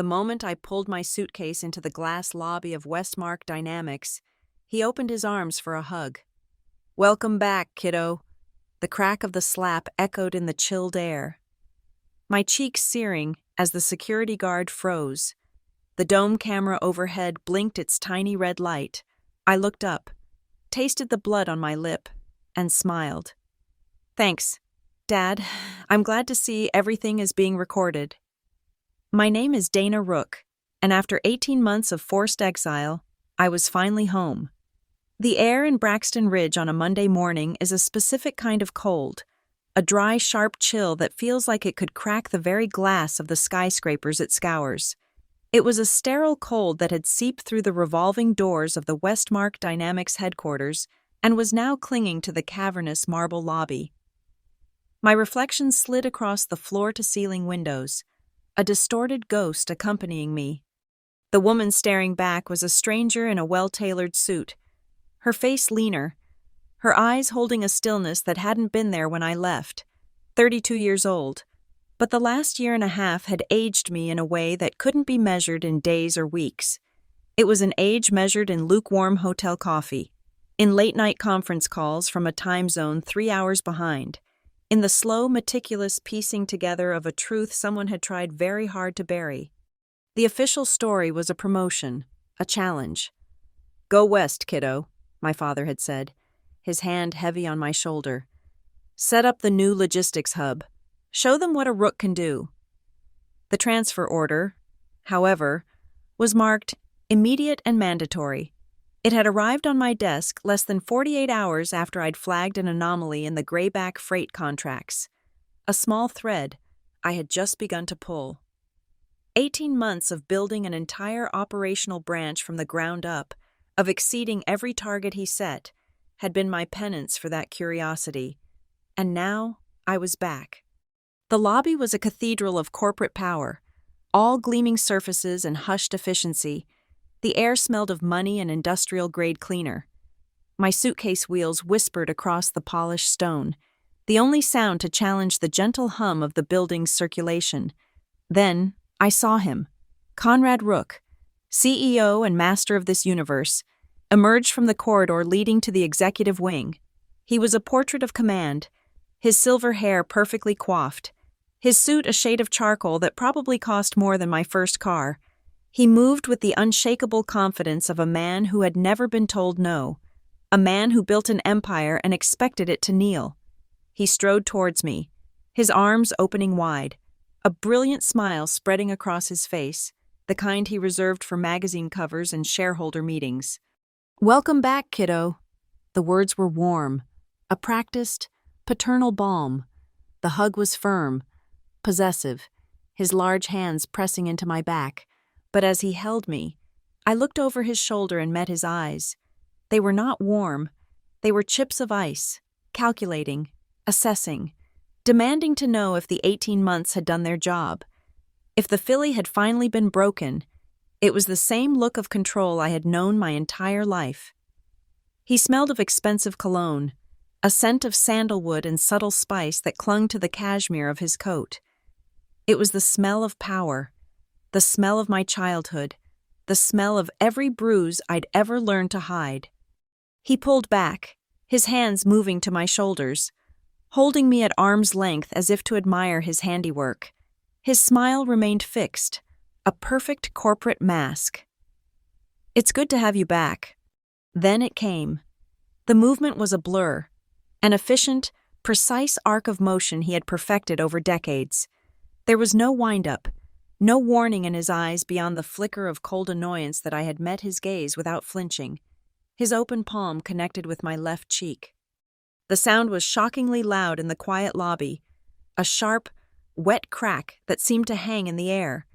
The moment I pulled my suitcase into the glass lobby of Westmark Dynamics, he opened his arms for a hug. "Welcome back, kiddo." The crack of the slap echoed in the chilled air. My cheeks searing as the security guard froze. The dome camera overhead blinked its tiny red light. I looked up, tasted the blood on my lip, and smiled. "Thanks, Dad. I'm glad to see everything is being recorded." My name is Dana Rook, and after 18 months of forced exile, I was finally home. The air in Braxton Ridge on a Monday morning is a specific kind of cold, a dry, sharp chill that feels like it could crack the very glass of the skyscrapers it scours. It was a sterile cold that had seeped through the revolving doors of the Westmark Dynamics headquarters and was now clinging to the cavernous marble lobby. My reflection slid across the floor-to-ceiling windows, a distorted ghost accompanying me. The woman staring back was a stranger in a well-tailored suit, her face leaner, her eyes holding a stillness that hadn't been there when I left, 32 years old. But the last year and a half had aged me in a way that couldn't be measured in days or weeks. It was an age measured in lukewarm hotel coffee, in late-night conference calls from a time zone 3 hours behind, in the slow, meticulous piecing together of a truth someone had tried very hard to bury. The official story was a promotion, a challenge. "Go west, kiddo," my father had said, his hand heavy on my shoulder. "Set up the new logistics hub. Show them what a rook can do." The transfer order, however, was marked immediate and mandatory. It had arrived on my desk less than 48 hours after I'd flagged an anomaly in the grayback freight contracts. A small thread I had just begun to pull. 18 months of building an entire operational branch from the ground up, of exceeding every target he set, had been my penance for that curiosity. And now I was back. The lobby was a cathedral of corporate power, all gleaming surfaces and hushed efficiency. The air smelled of money and industrial-grade cleaner. My suitcase wheels whispered across the polished stone, the only sound to challenge the gentle hum of the building's circulation. Then I saw him, Conrad Rook, CEO and master of this universe, emerged from the corridor leading to the executive wing. He was a portrait of command, his silver hair perfectly coiffed, his suit a shade of charcoal that probably cost more than my first car. He moved with the unshakable confidence of a man who had never been told no, a man who built an empire and expected it to kneel. He strode towards me, his arms opening wide, a brilliant smile spreading across his face, the kind he reserved for magazine covers and shareholder meetings. "Welcome back, kiddo." The words were warm, a practiced, paternal balm. The hug was firm, possessive, his large hands pressing into my back. But as he held me, I looked over his shoulder and met his eyes. They were not warm. They were chips of ice, calculating, assessing, demanding to know if the 18 months had done their job. If the filly had finally been broken, it was the same look of control I had known my entire life. He smelled of expensive cologne, a scent of sandalwood and subtle spice that clung to the cashmere of his coat. It was the smell of power, the smell of my childhood, the smell of every bruise I'd ever learned to hide. He pulled back, his hands moving to my shoulders, holding me at arm's length as if to admire his handiwork. His smile remained fixed, a perfect corporate mask. "It's good to have you back." Then it came. The movement was a blur, an efficient, precise arc of motion he had perfected over decades. There was no wind-up, no warning in his eyes beyond the flicker of cold annoyance that I had met his gaze without flinching. His open palm connected with my left cheek. The sound was shockingly loud in the quiet lobby, a sharp, wet crack that seemed to hang in the air,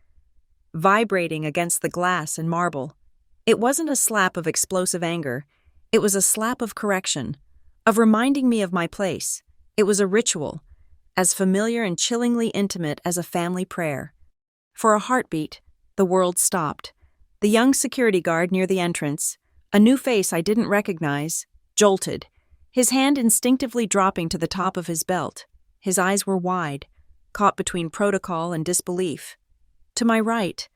vibrating against the glass and marble. It wasn't a slap of explosive anger. It was a slap of correction, of reminding me of my place. It was a ritual, as familiar and chillingly intimate as a family prayer. For a heartbeat, the world stopped. The young security guard near the entrance, a new face I didn't recognize, jolted, his hand instinctively dropping to the top of his belt. His eyes were wide, caught between protocol and disbelief. To my right,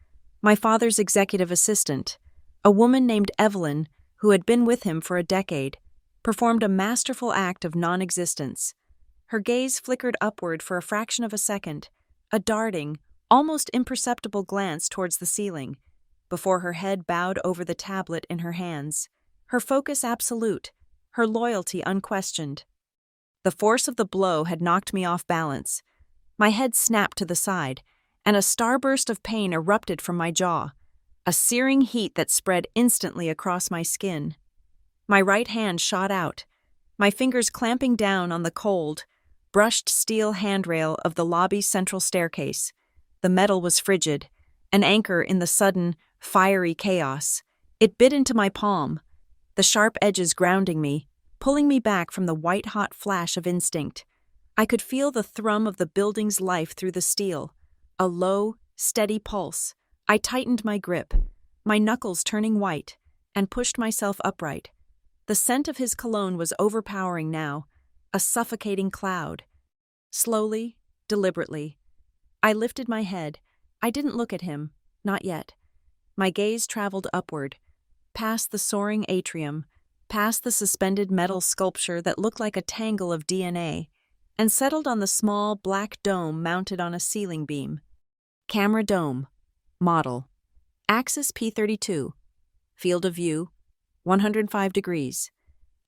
My father's executive assistant, a woman named Evelyn, who had been with him for a decade, performed a masterful act of non-existence. Her gaze flickered upward for a fraction of a second, a darting, almost imperceptible glance towards the ceiling, before her head bowed over the tablet in her hands, her focus absolute, her loyalty unquestioned. The force of the blow had knocked me off balance. My head snapped to the side, and a starburst of pain erupted from my jaw, a searing heat that spread instantly across my skin. My right hand shot out, my fingers clamping down on the cold, brushed steel handrail of the lobby's central staircase. The metal was frigid, an anchor in the sudden, fiery chaos. It bit into my palm, the sharp edges grounding me, pulling me back from the white-hot flash of instinct. I could feel the thrum of the building's life through the steel, a low, steady pulse. I tightened my grip, my knuckles turning white, and pushed myself upright. The scent of his cologne was overpowering now, a suffocating cloud. Slowly, deliberately, I lifted my head. I didn't look at him, not yet. My gaze traveled upward, past the soaring atrium, past the suspended metal sculpture that looked like a tangle of DNA, and settled on the small black dome mounted on a ceiling beam. Camera dome. Model. Axis P32. Field of view. 105 degrees.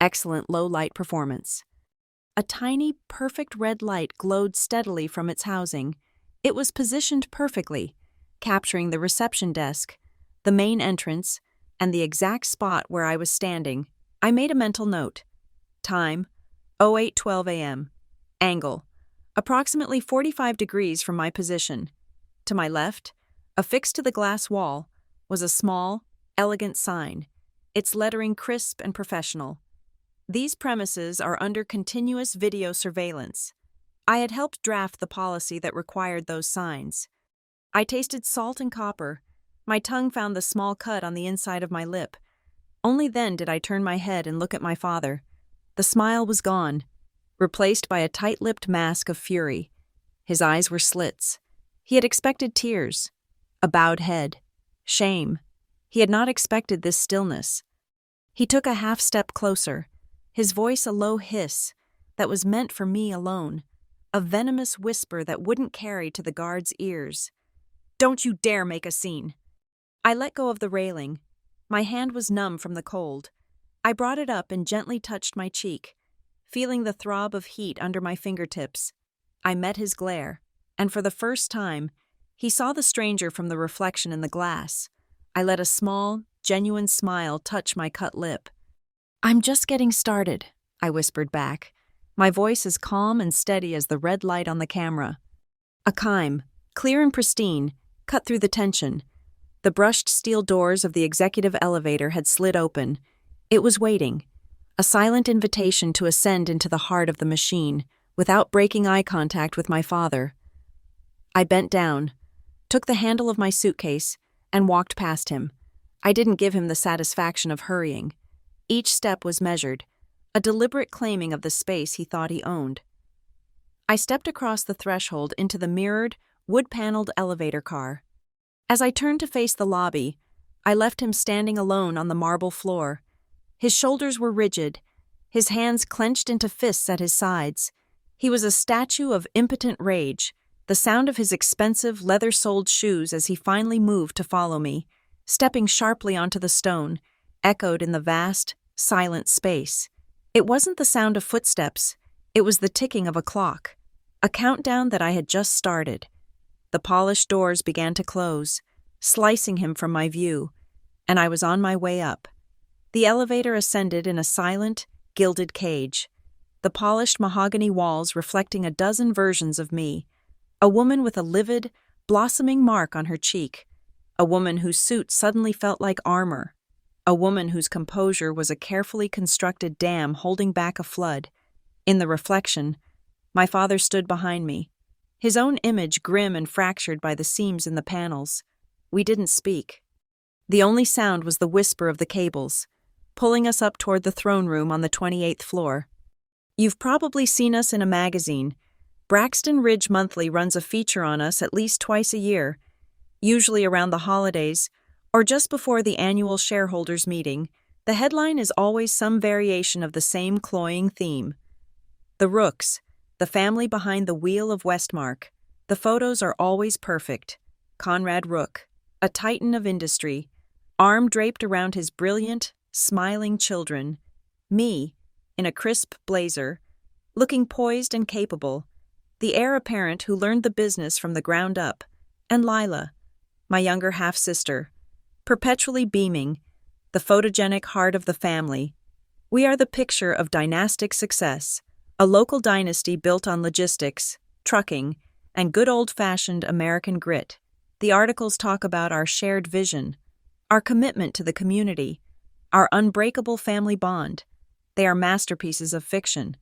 Excellent low-light performance. A tiny, perfect red light glowed steadily from its housing. It was positioned perfectly, capturing the reception desk, the main entrance, and the exact spot where I was standing. I made a mental note. Time, 08:12 a.m. Angle, approximately 45 degrees from my position. To my left, affixed to the glass wall, was a small, elegant sign, its lettering crisp and professional. These premises are under continuous video surveillance. I had helped draft the policy that required those signs. I tasted salt and copper. My tongue found the small cut on the inside of my lip. Only then did I turn my head and look at my father. The smile was gone, replaced by a tight-lipped mask of fury. His eyes were slits. He had expected tears, a bowed head, shame. He had not expected this stillness. He took a half-step closer, his voice a low hiss that was meant for me alone, a venomous whisper that wouldn't carry to the guard's ears. "Don't you dare make a scene!" I let go of the railing. My hand was numb from the cold. I brought it up and gently touched my cheek, feeling the throb of heat under my fingertips. I met his glare, and for the first time, he saw the stranger from the reflection in the glass. I let a small, genuine smile touch my cut lip. "I'm just getting started," I whispered back, my voice as calm and steady as the red light on the camera. A chime, clear and pristine, cut through the tension. The brushed steel doors of the executive elevator had slid open. It was waiting, a silent invitation to ascend into the heart of the machine, without breaking eye contact with my father. I bent down, took the handle of my suitcase, and walked past him. I didn't give him the satisfaction of hurrying. Each step was measured, a deliberate claiming of the space he thought he owned. I stepped across the threshold into the mirrored, wood-paneled elevator car. As I turned to face the lobby, I left him standing alone on the marble floor. His shoulders were rigid, his hands clenched into fists at his sides. He was a statue of impotent rage, the sound of his expensive, leather-soled shoes as he finally moved to follow me, stepping sharply onto the stone, echoed in the vast, silent space. It wasn't the sound of footsteps, it was the ticking of a clock, a countdown that I had just started. The polished doors began to close, slicing him from my view, and I was on my way up. The elevator ascended in a silent, gilded cage, the polished mahogany walls reflecting a dozen versions of me, a woman with a livid, blossoming mark on her cheek, a woman whose suit suddenly felt like armor, a woman whose composure was a carefully constructed dam holding back a flood. In the reflection, my father stood behind me, his own image grim and fractured by the seams in the panels. We didn't speak. The only sound was the whisper of the cables, pulling us up toward the throne room on the 28th floor. "You've probably seen us in a magazine. Braxton Ridge Monthly runs a feature on us at least twice a year. Usually around the holidays, or just before the annual shareholders' meeting, the headline is always some variation of the same cloying theme. The Rooks, the family behind the wheel of Westmark. The photos are always perfect. Conrad Rook, a titan of industry, arm draped around his brilliant, smiling children. Me, in a crisp blazer, looking poised and capable, the heir apparent who learned the business from the ground up, and Lila, my younger half-sister, perpetually beaming, the photogenic heart of the family. We are the picture of dynastic success, a local dynasty built on logistics, trucking, and good old-fashioned American grit. The articles talk about our shared vision, our commitment to the community, our unbreakable family bond. They are masterpieces of fiction.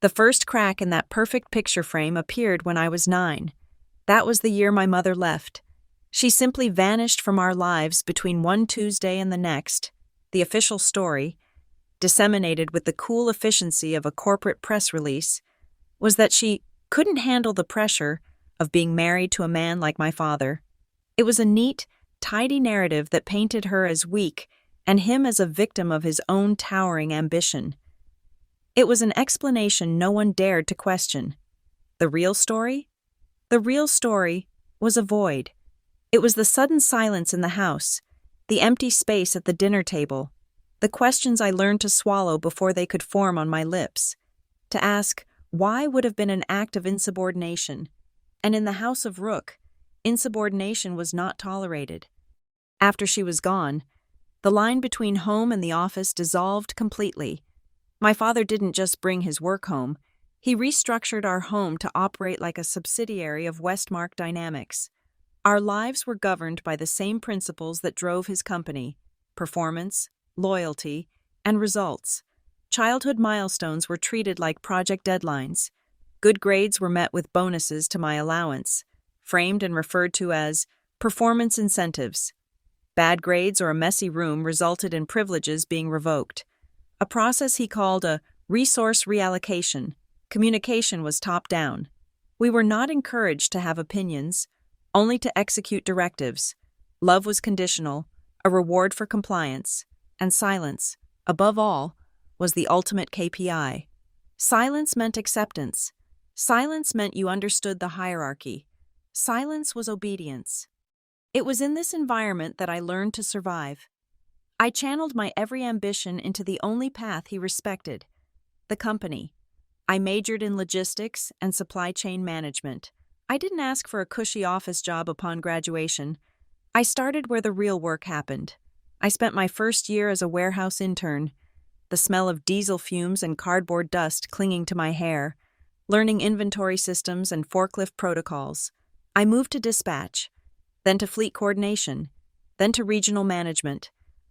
The first crack in that perfect picture frame appeared when I was 9. That was the year my mother left. She simply vanished from our lives between one Tuesday and the next. The official story, disseminated with the cool efficiency of a corporate press release, was that she couldn't handle the pressure of being married to a man like my father. It was a neat, tidy narrative that painted her as weak and him as a victim of his own towering ambition. It was an explanation no one dared to question. The real story? The real story was a void. It was the sudden silence in the house, the empty space at the dinner table, the questions I learned to swallow before they could form on my lips. To ask why would have been an act of insubordination, and in the house of Rook, insubordination was not tolerated. After she was gone, the line between home and the office dissolved completely. My father didn't just bring his work home, he restructured our home to operate like a subsidiary of Westmark Dynamics. Our lives were governed by the same principles that drove his company: performance, loyalty, and results. Childhood milestones were treated like project deadlines. Good grades were met with bonuses to my allowance, framed and referred to as performance incentives. Bad grades or a messy room resulted in privileges being revoked. A process he called a resource reallocation. Communication was top-down. We were not encouraged to have opinions, only to execute directives. Love was conditional, a reward for compliance, and silence, above all, was the ultimate KPI. Silence meant acceptance. Silence meant you understood the hierarchy. Silence was obedience. It was in this environment that I learned to survive. I channeled my every ambition into the only path he respected: the company. I majored in logistics and supply chain management. I didn't ask for a cushy office job upon graduation. I started where the real work happened. I spent my first year as a warehouse intern, the smell of diesel fumes and cardboard dust clinging to my hair, learning inventory systems and forklift protocols. I moved to dispatch, then to fleet coordination, then to regional management.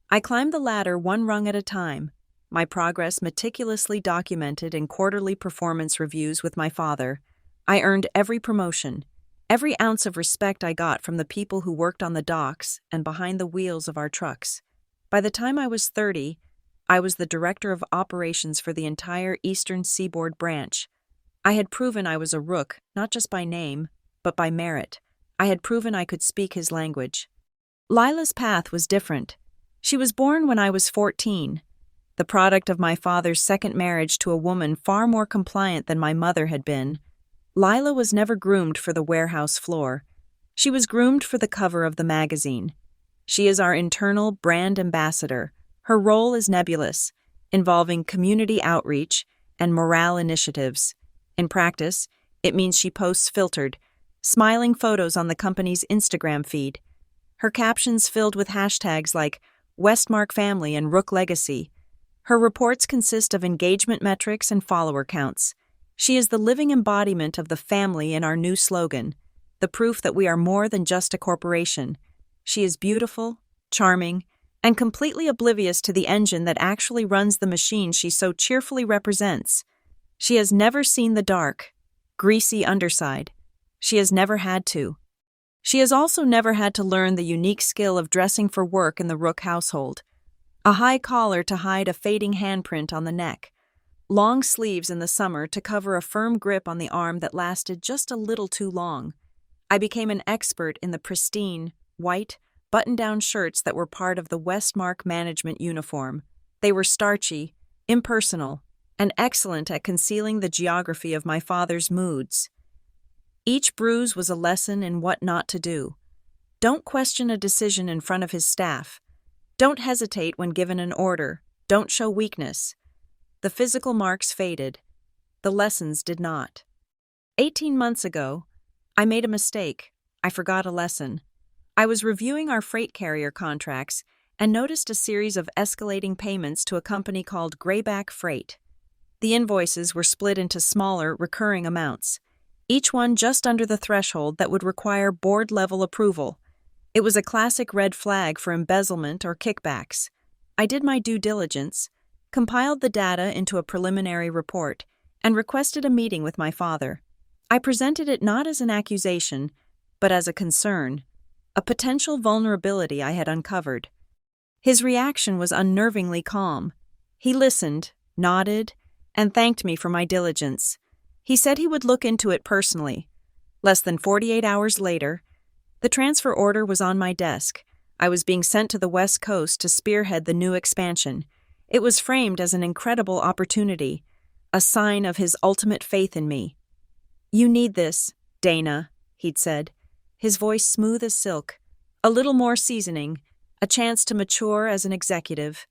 I climbed the ladder one rung at a time, my progress meticulously documented in quarterly performance reviews with my father. I earned every promotion, every ounce of respect I got from the people who worked on the docks and behind the wheels of our trucks. By the time I was 30, I was the director of operations for the entire Eastern Seaboard branch. I had proven I was a Rook, not just by name, but by merit. I had proven I could speak his language. Lila's path was different. She was born when I was 14, the product of my father's second marriage to a woman far more compliant than my mother had been. Lila was never groomed for the warehouse floor. She was groomed for the cover of the magazine. She is our internal brand ambassador. Her role is nebulous, involving community outreach and morale initiatives. In practice, it means she posts filtered, smiling photos on the company's Instagram feed. Her captions filled with hashtags like Westmark Family and Rook Legacy. Her reports consist of engagement metrics and follower counts. She is the living embodiment of the family in our new slogan, the proof that we are more than just a corporation. She is beautiful, charming, and completely oblivious to the engine that actually runs the machine she so cheerfully represents. She has never seen the dark, greasy underside. She has never had to. She has also never had to learn the unique skill of dressing for work in the Rook household. A high collar to hide a fading handprint on the neck. Long sleeves in the summer to cover a firm grip on the arm that lasted just a little too long. I became an expert in the pristine, white, button-down shirts that were part of the Westmark management uniform. They were starchy, impersonal, and excellent at concealing the geography of my father's moods. Each bruise was a lesson in what not to do. Don't question a decision in front of his staff. Don't hesitate when given an order. Don't show weakness. The physical marks faded. The lessons did not. 18 months ago, I made a mistake. I forgot a lesson. I was reviewing our freight carrier contracts and noticed a series of escalating payments to a company called Grayback Freight. The invoices were split into smaller, recurring amounts, each one just under the threshold that would require board-level approval. It was a classic red flag for embezzlement or kickbacks. I did my due diligence, compiled the data into a preliminary report, and requested a meeting with my father. I presented it not as an accusation, but as a concern, a potential vulnerability I had uncovered. His reaction was unnervingly calm. He listened, nodded, and thanked me for my diligence. He said he would look into it personally. Less than 48 hours later, the transfer order was on my desk. I was being sent to the West Coast to spearhead the new expansion. It was framed as an incredible opportunity, a sign of his ultimate faith in me. "You need this, Dana," he'd said, his voice smooth as silk, a little more seasoning, a chance to mature as an executive.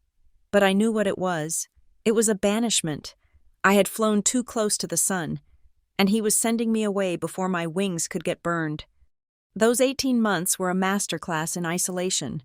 But I knew what it was. It was a banishment. I had flown too close to the sun, and he was sending me away before my wings could get burned. Those 18 months were a masterclass in isolation.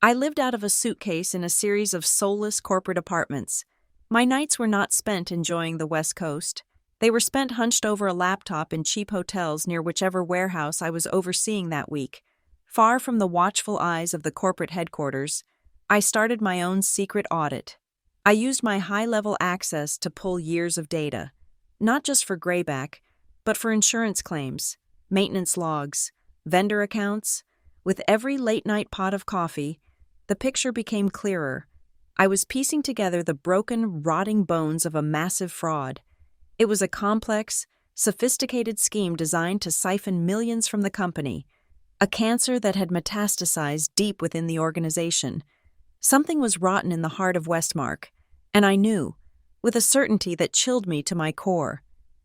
I lived out of a suitcase in a series of soulless corporate apartments. My nights were not spent enjoying the West Coast. They were spent hunched over a laptop in cheap hotels near whichever warehouse I was overseeing that week. Far from the watchful eyes of the corporate headquarters, I started my own secret audit. I used my high-level access to pull years of data, not just for Grayback, but for insurance claims, maintenance logs, vendor accounts. With every late-night pot of coffee, the picture became clearer. I was piecing together the broken, rotting bones of a massive fraud. It was a complex, sophisticated scheme designed to siphon millions from the company, a cancer that had metastasized deep within the organization. Something was rotten in the heart of Westmark, and I knew, with a certainty that chilled me to my core,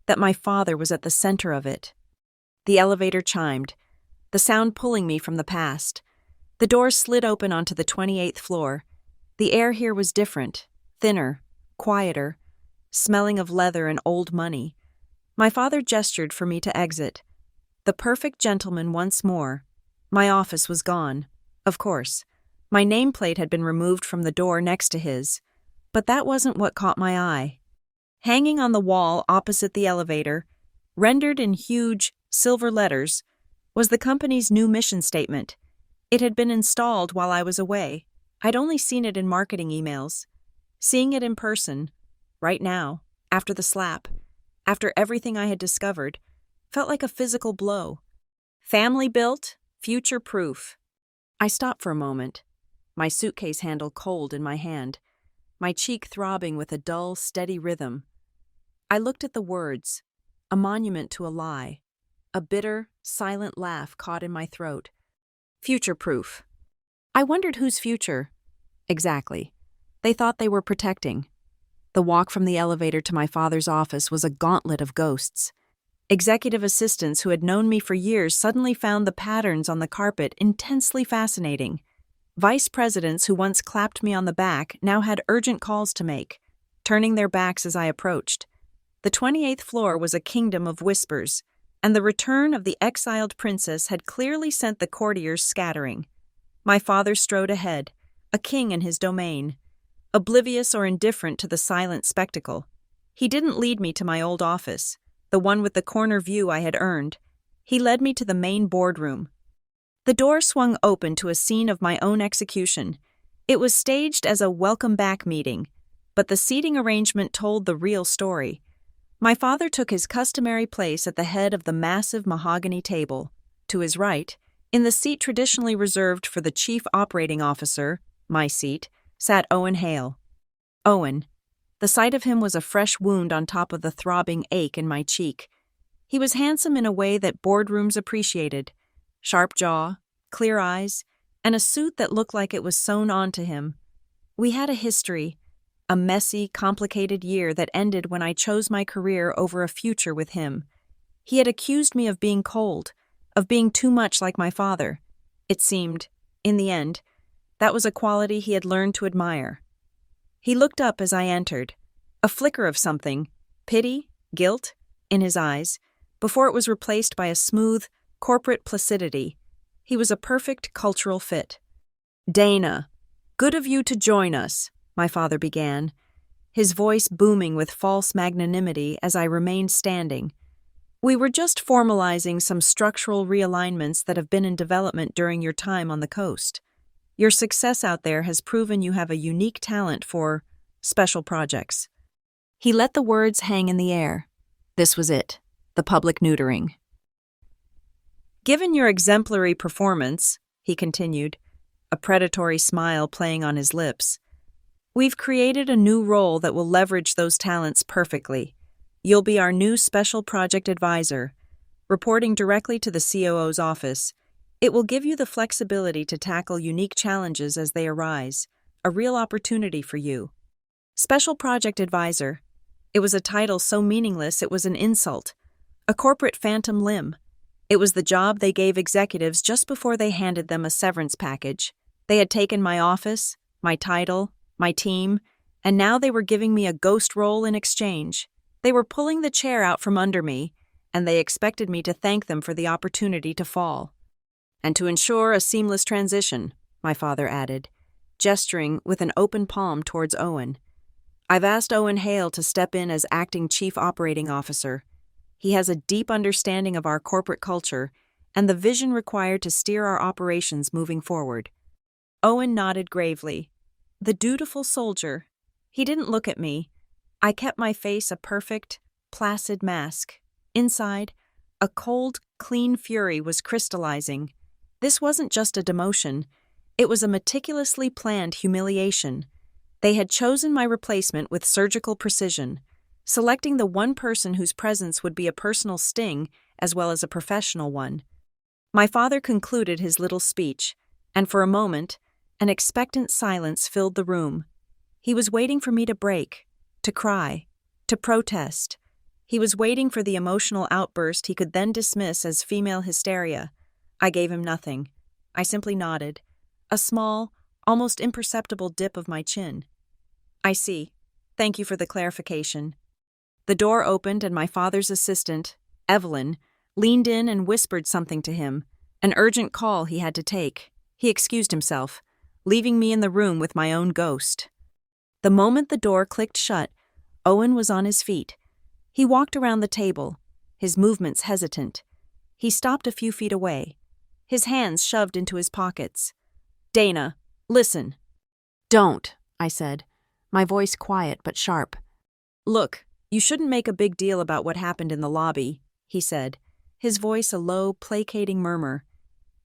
that my father was at the center of it. The elevator chimed, the sound pulling me from the past. The doors slid open onto the 28th floor. The air here was different, thinner, quieter, smelling of leather and old money. My father gestured for me to exit. The perfect gentleman once more. My office was gone. Of course, my nameplate had been removed from the door next to his, but that wasn't what caught my eye. Hanging on the wall opposite the elevator, rendered in huge, silver letters, was the company's new mission statement. It had been installed while I was away. I'd only seen it in marketing emails. Seeing it in person, right now, after the slap, after everything I had discovered, felt like a physical blow. Family built, future-proof. I stopped for a moment, my suitcase handle cold in my hand, my cheek throbbing with a dull, steady rhythm. I looked at the words, a monument to a lie, a bitter, silent laugh caught in my throat. Future-proof. I wondered whose future. Exactly. They thought they were protecting. The walk from the elevator to my father's office was a gauntlet of ghosts. Executive assistants who had known me for years suddenly found the patterns on the carpet intensely fascinating. Vice presidents who once clapped me on the back now had urgent calls to make, turning their backs as I approached. The 28th floor was a kingdom of whispers, and the return of the exiled princess had clearly sent the courtiers scattering. My father strode ahead, a king in his domain, oblivious or indifferent to the silent spectacle. He didn't lead me to my old office, the one with the corner view I had earned. He led me to the main boardroom. The door swung open to a scene of my own execution. It was staged as a welcome-back meeting, but the seating arrangement told the real story. My father took his customary place at the head of the massive mahogany table. To his right, in the seat traditionally reserved for the chief operating officer, my seat, sat Owen Hale. Owen. The sight of him was a fresh wound on top of the throbbing ache in my cheek. He was handsome in a way that boardrooms appreciated. Sharp jaw, clear eyes, and a suit that looked like it was sewn onto him. We had a history, a messy, complicated year that ended when I chose my career over a future with him. He had accused me of being cold, of being too much like my father. It seemed, in the end, that was a quality he had learned to admire. He looked up as I entered, a flicker of something, pity, guilt, in his eyes, before it was replaced by a smooth, corporate placidity. He was a perfect cultural fit. "Dana, good of you to join us," my father began, his voice booming with false magnanimity as I remained standing. "We were just formalizing some structural realignments that have been in development during your time on the coast. Your success out there has proven you have a unique talent for special projects." He let the words hang in the air. This was it, the public neutering. "Given your exemplary performance," he continued, a predatory smile playing on his lips, "we've created a new role that will leverage those talents perfectly. You'll be our new special project advisor, reporting directly to the COO's office. It will give you the flexibility to tackle unique challenges as they arise, a real opportunity for you." Special project advisor. It was a title so meaningless it was an insult, a corporate phantom limb. It was the job they gave executives just before they handed them a severance package. They had taken my office, my title, my team, and now they were giving me a ghost role in exchange. They were pulling the chair out from under me, and they expected me to thank them for the opportunity to fall. "And to ensure a seamless transition," my father added, gesturing with an open palm towards Owen. "I've asked Owen Hale to step in as acting chief operating officer. He has a deep understanding of our corporate culture and the vision required to steer our operations moving forward." Owen nodded gravely. The dutiful soldier. He didn't look at me. I kept my face a perfect, placid mask. Inside, a cold, clean fury was crystallizing. This wasn't just a demotion. It was a meticulously planned humiliation. They had chosen my replacement with surgical precision, selecting the one person whose presence would be a personal sting as well as a professional one. My father concluded his little speech, and for a moment, an expectant silence filled the room. He was waiting for me to break, to cry, to protest. He was waiting for the emotional outburst he could then dismiss as female hysteria. I gave him nothing. I simply nodded, a small, almost imperceptible dip of my chin. "I see. Thank you for the clarification." The door opened and my father's assistant, Evelyn, leaned in and whispered something to him, an urgent call he had to take. He excused himself, leaving me in the room with my own ghost. The moment the door clicked shut, Owen was on his feet. He walked around the table, his movements hesitant. He stopped a few feet away, his hands shoved into his pockets. "Dana, listen." "Don't," I said, my voice quiet but sharp. "Look, you shouldn't make a big deal about what happened in the lobby," he said, his voice a low, placating murmur.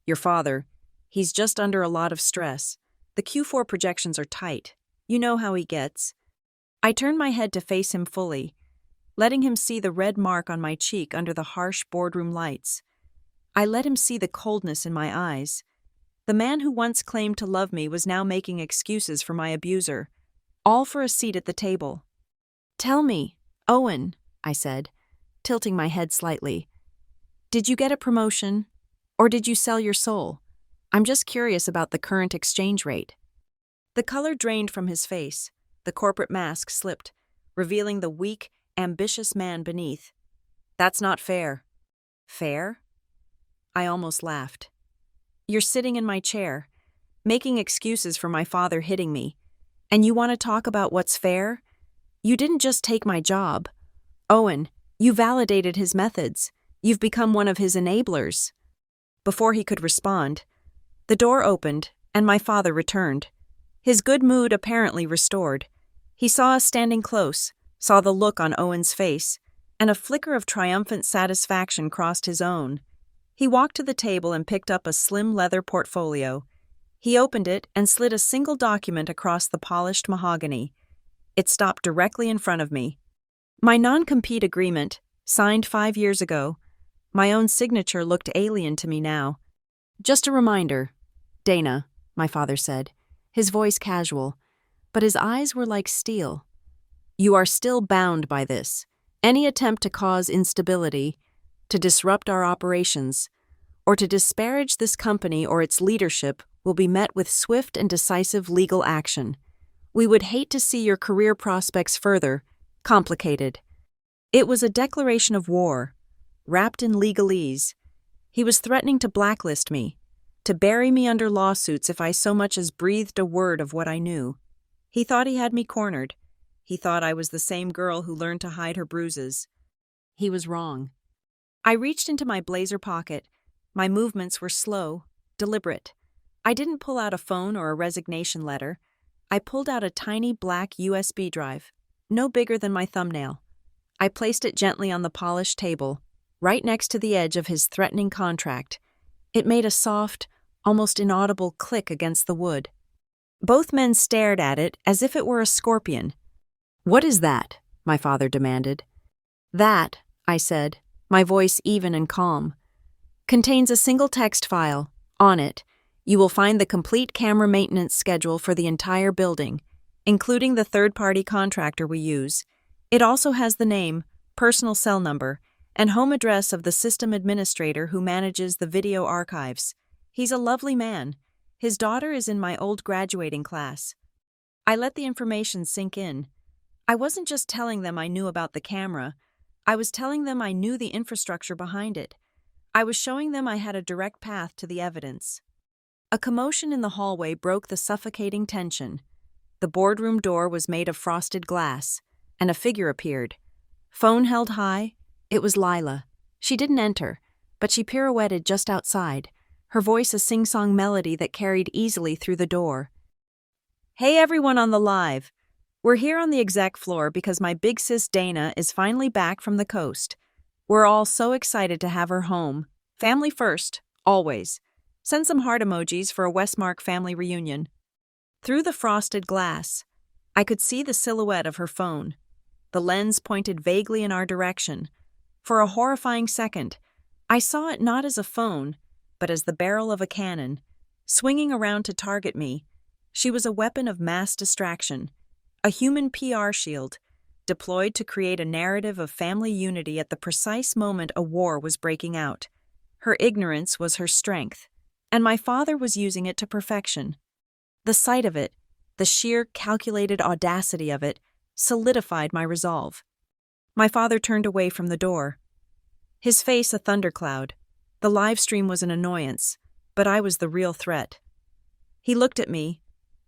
"Your father, he's just under a lot of stress. The Q4 projections are tight. You know how he gets." I turned my head to face him fully, letting him see the red mark on my cheek under the harsh boardroom lights. I let him see the coldness in my eyes. The man who once claimed to love me was now making excuses for my abuser, all for a seat at the table. "Tell me, Owen," I said, tilting my head slightly. "Did you get a promotion, or did you sell your soul? I'm just curious about the current exchange rate." The color drained from his face. The corporate mask slipped, revealing the weak, ambitious man beneath. "That's not fair." "Fair?" I almost laughed. "You're sitting in my chair, making excuses for my father hitting me, and you want to talk about what's fair? You didn't just take my job. Owen, you validated his methods. You've become one of his enablers." Before he could respond, the door opened and my father returned, his good mood apparently restored. He saw us standing close, saw the look on Owen's face, and a flicker of triumphant satisfaction crossed his own. He walked to the table and picked up a slim leather portfolio. He opened it and slid a single document across the polished mahogany. It stopped directly in front of me. "My non-compete agreement," Signed 5 years ago. My own signature looked alien to me now. Just a reminder, Dana, my father said, his voice casual, but his eyes were like steel. You are still bound by this. Any attempt to cause instability, to disrupt our operations, or to disparage this company or its leadership will be met with swift and decisive legal action. We would hate to see your career prospects further complicated. It was a declaration of war, wrapped in legalese. He was threatening to blacklist me, to bury me under lawsuits if I so much as breathed a word of what I knew. He thought he had me cornered. He thought I was the same girl who learned to hide her bruises. He was wrong. I reached into my blazer pocket. My movements were slow, deliberate. I didn't pull out a phone or a resignation letter. I pulled out a tiny black USB drive, no bigger than my thumbnail. I placed it gently on the polished table, right next to the edge of his threatening contract. It made a soft, almost inaudible click against the wood. Both men stared at it as if it were a scorpion. What is that? My father demanded. That, I said, my voice even and calm, contains a single text file. On it, you will find the complete camera maintenance schedule for the entire building, including the third-party contractor we use. It also has the name, personal cell number, and home address of the system administrator who manages the video archives. He's a lovely man. His daughter is in my old graduating class. I let the information sink in. I wasn't just telling them I knew about the camera. I was telling them I knew the infrastructure behind it. I was showing them I had a direct path to the evidence. A commotion in the hallway broke the suffocating tension. The boardroom door was made of frosted glass, and a figure appeared. Phone held high. It was Lila. She didn't enter, but she pirouetted just outside, her voice a sing-song melody that carried easily through the door. Hey everyone on the live. We're here on the exec floor because my big sis Dana is finally back from the coast. We're all so excited to have her home. Family first, always. Send some heart emojis for a Westmark family reunion. Through the frosted glass, I could see the silhouette of her phone. The lens pointed vaguely in our direction. For a horrifying second, I saw it not as a phone, but as the barrel of a cannon, swinging around to target me. She was a weapon of mass distraction, a human PR shield, deployed to create a narrative of family unity at the precise moment a war was breaking out. Her ignorance was her strength, and my father was using it to perfection. The sight of it, the sheer calculated audacity of it, solidified my resolve. My father turned away from the door. His face a thundercloud. The live stream was an annoyance, but I was the real threat. He looked at me,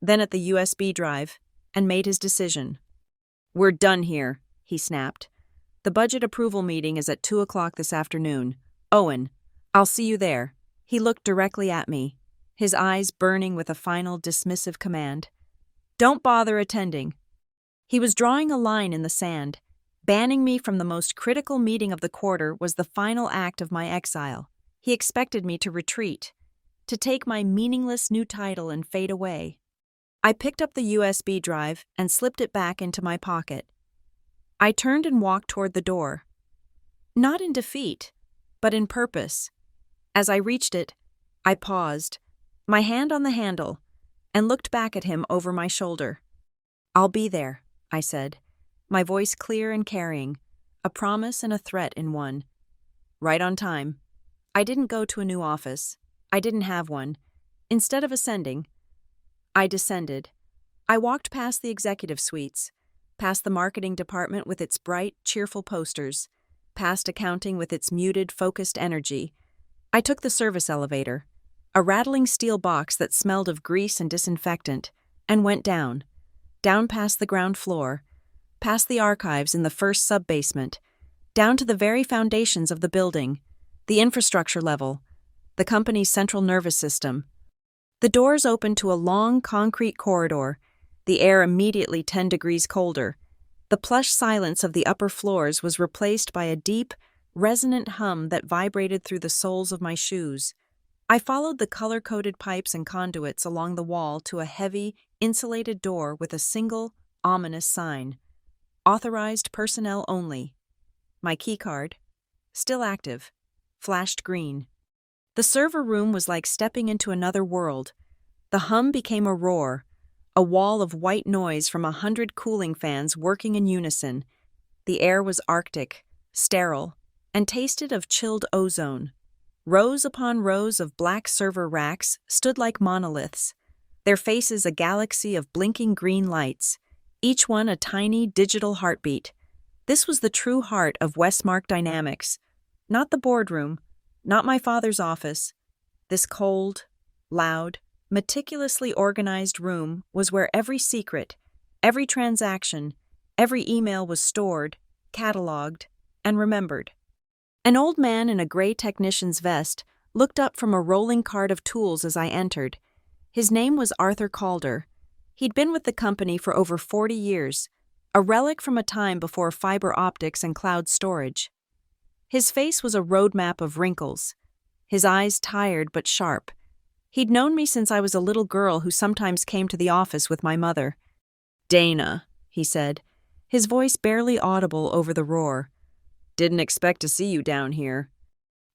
then at the USB drive, and made his decision. We're done here, he snapped. The budget approval meeting is at 2 o'clock this afternoon. Owen, I'll see you there. He looked directly at me, his eyes burning with a final dismissive command. Don't bother attending. He was drawing a line in the sand. Banning me from the most critical meeting of the quarter was the final act of my exile. He expected me to retreat, to take my meaningless new title and fade away. I picked up the USB drive and slipped it back into my pocket. I turned and walked toward the door. Not in defeat, but in purpose. As I reached it, I paused, my hand on the handle, and looked back at him over my shoulder. I'll be there, I said, my voice clear and carrying, a promise and a threat in one. Right on time. I didn't go to a new office. I didn't have one. Instead of ascending, I descended. I walked past the executive suites, past the marketing department with its bright, cheerful posters, past accounting with its muted, focused energy. I took the service elevator, a rattling steel box that smelled of grease and disinfectant, and went down past the ground floor, past the archives in the first sub-basement, down to the very foundations of the building, the infrastructure level, the company's central nervous system. The doors opened to a long concrete corridor, the air immediately 10 degrees colder. The plush silence of the upper floors was replaced by a deep, resonant hum that vibrated through the soles of my shoes. I followed the color-coded pipes and conduits along the wall to a heavy, insulated door with a single, ominous sign. Authorized personnel only. My keycard, still active, flashed green. The server room was like stepping into another world. The hum became a roar, a wall of white noise from 100 cooling fans working in unison. The air was arctic, sterile, and tasted of chilled ozone. Rows upon rows of black server racks stood like monoliths, their faces a galaxy of blinking green lights, each one a tiny digital heartbeat. This was the true heart of Westmark Dynamics, not the boardroom, not my father's office. This cold, loud, meticulously organized room was where every secret, every transaction, every email was stored, cataloged, and remembered. An old man in a gray technician's vest looked up from a rolling cart of tools as I entered. His name was Arthur Calder. He'd been with the company for over 40 years, a relic from a time before fiber optics and cloud storage. His face was a roadmap of wrinkles, his eyes tired but sharp. He'd known me since I was a little girl who sometimes came to the office with my mother. "Dana," he said, his voice barely audible over the roar. "Didn't expect to see you down here."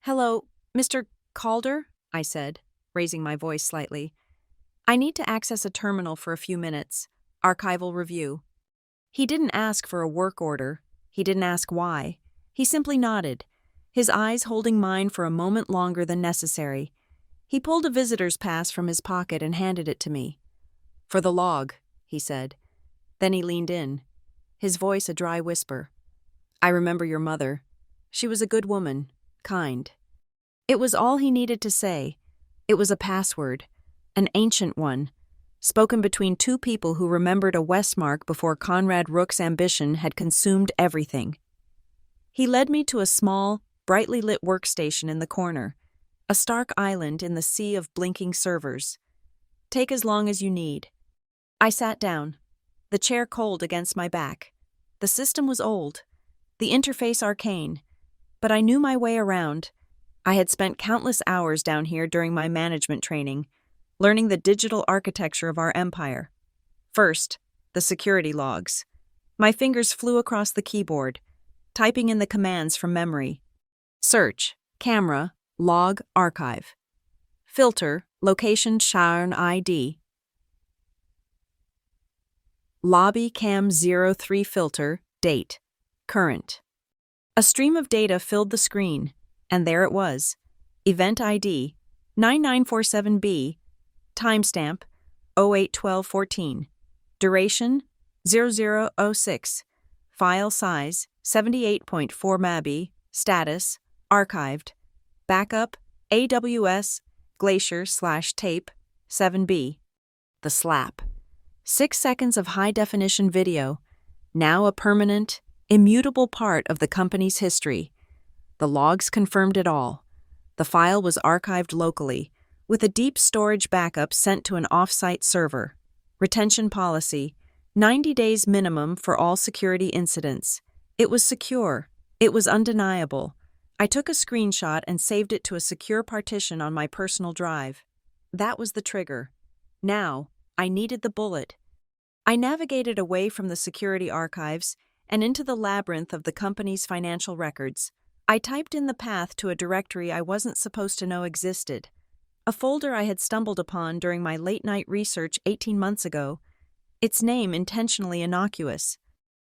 "Hello, Mr. Calder," I said, raising my voice slightly. "I need to access a terminal for a few minutes. Archival review." He didn't ask for a work order. He didn't ask why. He simply nodded, his eyes holding mine for a moment longer than necessary. He pulled a visitor's pass from his pocket and handed it to me. "For the log," he said. Then he leaned in, his voice a dry whisper. "I remember your mother. She was a good woman, kind." It was all he needed to say. It was a password, an ancient one, spoken between two people who remembered a Westmark before Conrad Rook's ambition had consumed everything. He led me to a small, brightly lit workstation in the corner, a stark island in the sea of blinking servers. "Take as long as you need." I sat down, the chair cold against my back. The system was old, the interface arcane, but I knew my way around. I had spent countless hours down here during my management training, learning the digital architecture of our empire. First, the security logs. My fingers flew across the keyboard, typing in the commands from memory. Search, camera, log, archive. Filter, location, Sharon ID. Lobby cam 03 filter, date, current. A stream of data filled the screen, and there it was. Event ID, 9947B, timestamp, 08/12/14, duration, 0006, file size, 78.4 MB, status, archived, backup, AWS, Glacier/tape, 7B. The slap. 6 seconds of high-definition video, now a permanent, immutable part of the company's history. The logs confirmed it all. The file was archived locally, with a deep storage backup sent to an off-site server. Retention policy, 90 days minimum for all security incidents. It was secure. It was undeniable. I took a screenshot and saved it to a secure partition on my personal drive. That was the trigger. Now, I needed the bullet. I navigated away from the security archives and into the labyrinth of the company's financial records. I typed in the path to a directory I wasn't supposed to know existed. A folder I had stumbled upon during my late-night research 18 months ago. Its name intentionally innocuous.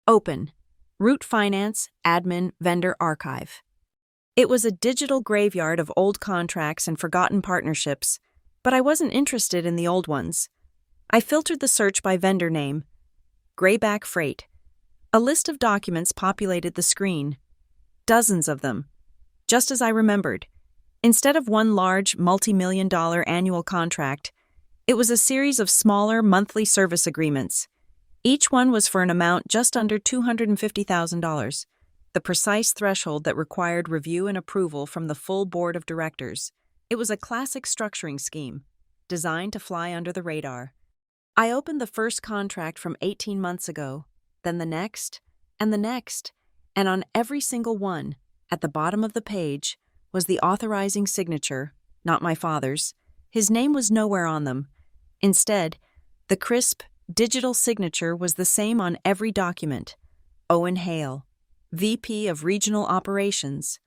Open. Root Finance, Admin, Vendor Archive. It was a digital graveyard of old contracts and forgotten partnerships, but I wasn't interested in the old ones. I filtered the search by vendor name. Grayback Freight. A list of documents populated the screen. Dozens of them. Just as I remembered. Instead of one large, multi-million-dollar annual contract, it was a series of smaller monthly service agreements. Each one was for an amount just under $250,000, the precise threshold that required review and approval from the full board of directors. It was a classic structuring scheme, designed to fly under the radar. I opened the first contract from 18 months ago, then the next, and on every single one, at the bottom of the page, was the authorizing signature, not my father's. His name was nowhere on them. Instead, the crisp, digital signature was the same on every document. Owen Hale. VP of Regional Operations.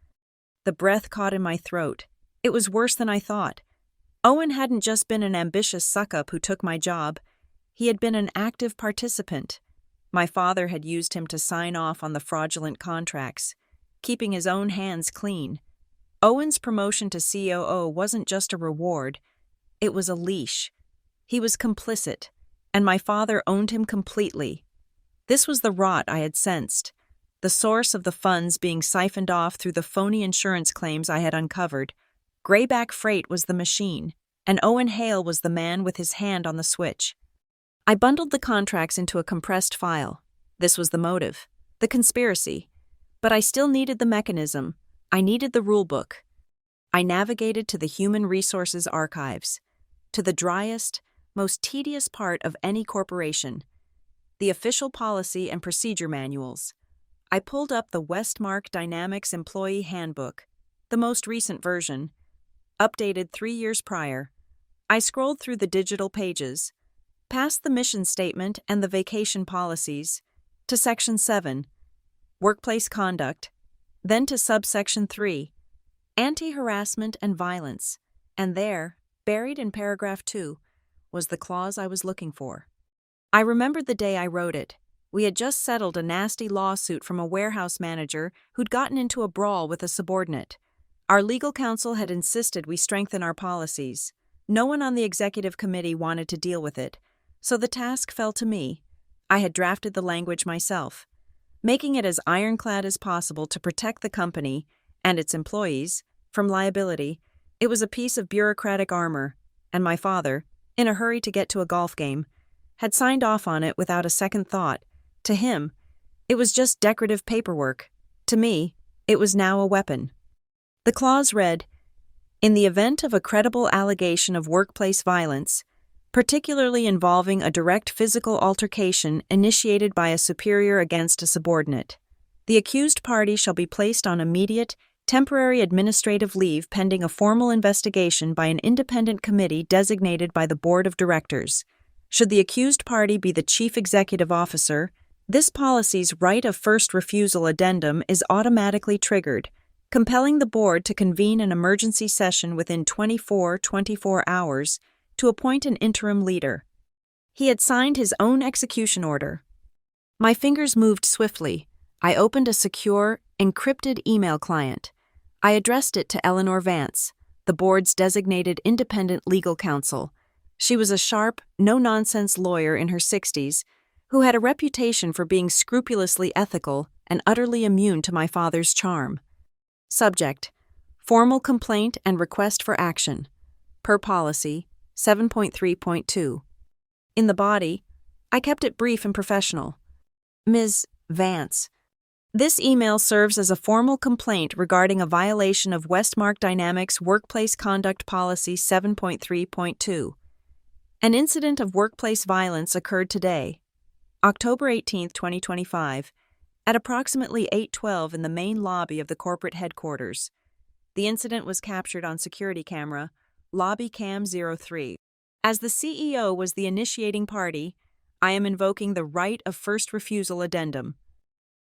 The breath caught in my throat. It was worse than I thought. Owen hadn't just been an ambitious suck-up who took my job. He had been an active participant. My father had used him to sign off on the fraudulent contracts, keeping his own hands clean. Owen's promotion to COO wasn't just a reward, it was a leash. He was complicit, and my father owned him completely. This was the rot I had sensed, the source of the funds being siphoned off through the phony insurance claims I had uncovered. Grayback Freight was the machine, and Owen Hale was the man with his hand on the switch. I bundled the contracts into a compressed file. This was the motive, the conspiracy. But I still needed the mechanism. I needed the rulebook. I navigated to the Human Resources Archives, to the driest, most tedious part of any corporation, the official policy and procedure manuals. I pulled up the Westmark Dynamics Employee Handbook, the most recent version, updated 3 years prior. I scrolled through the digital pages, past the mission statement and the vacation policies, to Section 7, Workplace Conduct, then to Subsection 3, Anti-Harassment and Violence, and there, buried in Paragraph 2, was the clause I was looking for. I remembered the day I wrote it. We had just settled a nasty lawsuit from a warehouse manager who'd gotten into a brawl with a subordinate. Our legal counsel had insisted we strengthen our policies. No one on the executive committee wanted to deal with it, so the task fell to me. I had drafted the language myself, making it as ironclad as possible to protect the company and its employees from liability. It was a piece of bureaucratic armor, and my father, in a hurry to get to a golf game, had signed off on it without a second thought. To him, it was just decorative paperwork. To me, it was now a weapon. The clause read, "In the event of a credible allegation of workplace violence, particularly involving a direct physical altercation initiated by a superior against a subordinate, the accused party shall be placed on immediate, temporary administrative leave pending a formal investigation by an independent committee designated by the Board of Directors. Should the accused party be the Chief Executive Officer, this policy's right of first refusal addendum is automatically triggered, compelling the board to convene an emergency session within 24 hours to appoint an interim leader." He had signed his own execution order. My fingers moved swiftly. I opened a secure, encrypted email client. I addressed it to Eleanor Vance, the board's designated independent legal counsel. She was a sharp, no-nonsense lawyer in her 60s who had a reputation for being scrupulously ethical and utterly immune to my father's charm. Subject: Formal complaint and request for action. Per policy, 7.3.2. In the body, I kept it brief and professional. Ms. Vance, this email serves as a formal complaint regarding a violation of Westmark Dynamics Workplace Conduct Policy 7.3.2. An incident of workplace violence occurred today, October 18, 2025, at approximately 8:12 in the main lobby of the corporate headquarters. The incident was captured on security camera, Lobby Cam 03. As the CEO was the initiating party, I am invoking the right of first refusal addendum.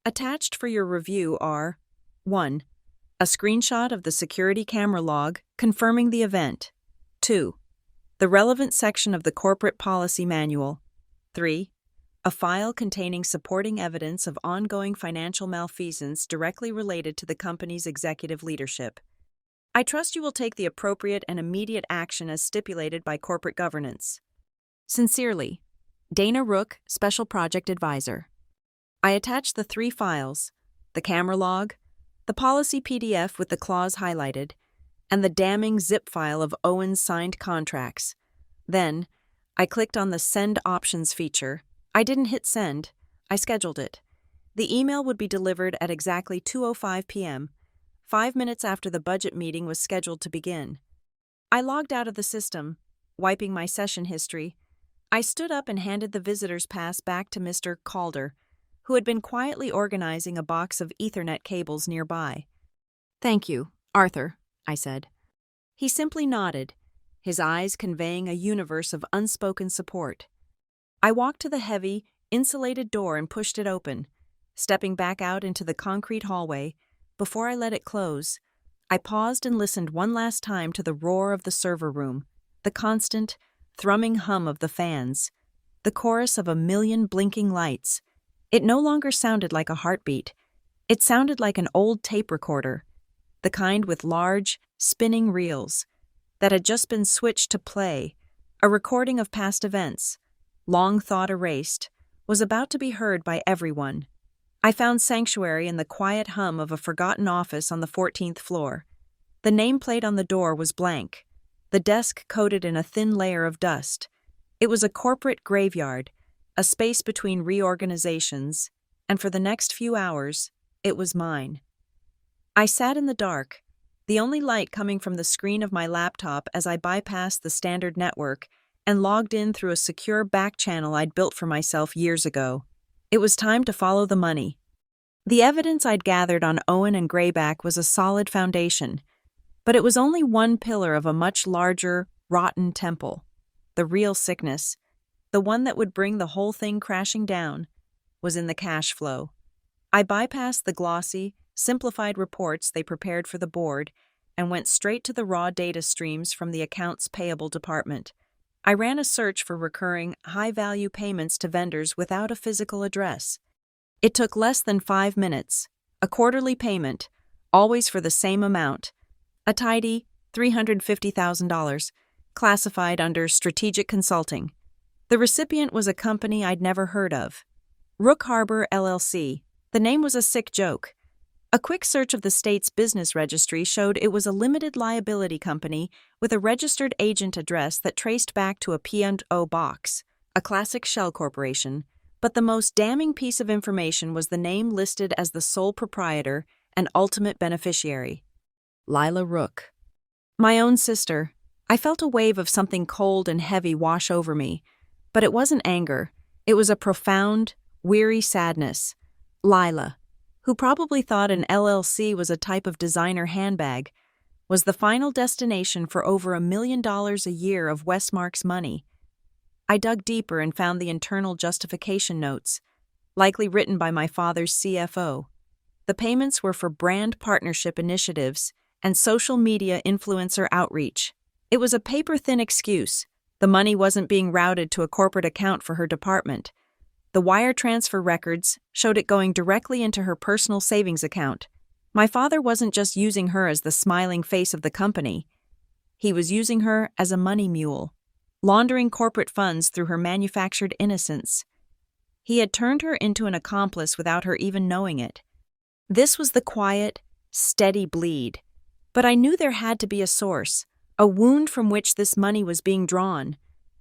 Attached for your review are 1. A screenshot of the security camera log confirming the event. 2. The relevant section of the corporate policy manual. 3. A file containing supporting evidence of ongoing financial malfeasance directly related to the company's executive leadership. I trust you will take the appropriate and immediate action as stipulated by corporate governance. Sincerely, Dana Rook, Special Project Advisor. I attached the 3 files, the camera log, the policy PDF with the clause highlighted, and the damning zip file of Owen's signed contracts. Then, I clicked on the Send Options feature. I didn't hit send, I scheduled it. The email would be delivered at exactly 2:05 p.m., 5 minutes after the budget meeting was scheduled to begin. I logged out of the system, wiping my session history. I stood up and handed the visitor's pass back to Mr. Calder, who had been quietly organizing a box of Ethernet cables nearby. "Thank you, Arthur," I said. He simply nodded, his eyes conveying a universe of unspoken support. I walked to the heavy, insulated door and pushed it open. Stepping back out into the concrete hallway, before I let it close, I paused and listened one last time to the roar of the server room, the constant, thrumming hum of the fans, the chorus of a million blinking lights. It no longer sounded like a heartbeat. It sounded like an old tape recorder, the kind with large, spinning reels, that had just been switched to play. A recording of past events, long thought erased, was about to be heard by everyone. I found sanctuary in the quiet hum of a forgotten office on the 14th floor. The nameplate on the door was blank, the desk coated in a thin layer of dust. It was a corporate graveyard, a space between reorganizations, and for the next few hours, it was mine. I sat in the dark, the only light coming from the screen of my laptop as I bypassed the standard network and logged in through a secure back channel I'd built for myself years ago. It was time to follow the money. The evidence I'd gathered on Owen and Grayback was a solid foundation, but it was only one pillar of a much larger, rotten temple. The real sickness, the one that would bring the whole thing crashing down, was in the cash flow. I bypassed the glossy, simplified reports they prepared for the board and went straight to the raw data streams from the accounts payable department. I ran a search for recurring, high-value payments to vendors without a physical address. It took less than 5 minutes, a quarterly payment, always for the same amount, a tidy $350,000, classified under strategic consulting. The recipient was a company I'd never heard of. Rook Harbor, LLC. The name was a sick joke. A quick search of the state's business registry showed it was a limited liability company with a registered agent address that traced back to a P&O box, a classic shell corporation, but the most damning piece of information was the name listed as the sole proprietor and ultimate beneficiary. Lila Rook. My own sister. I felt a wave of something cold and heavy wash over me, but it wasn't anger. It was a profound, weary sadness. Lila, who probably thought an LLC was a type of designer handbag, was the final destination for over $1 million a year of Westmark's money. I dug deeper and found the internal justification notes, likely written by my father's CFO. The payments were for brand partnership initiatives and social media influencer outreach. It was a paper-thin excuse. The money wasn't being routed to a corporate account for her department. The wire transfer records showed it going directly into her personal savings account. My father wasn't just using her as the smiling face of the company. He was using her as a money mule, laundering corporate funds through her manufactured innocence. He had turned her into an accomplice without her even knowing it. This was the quiet, steady bleed. But I knew there had to be a source, a wound from which this money was being drawn.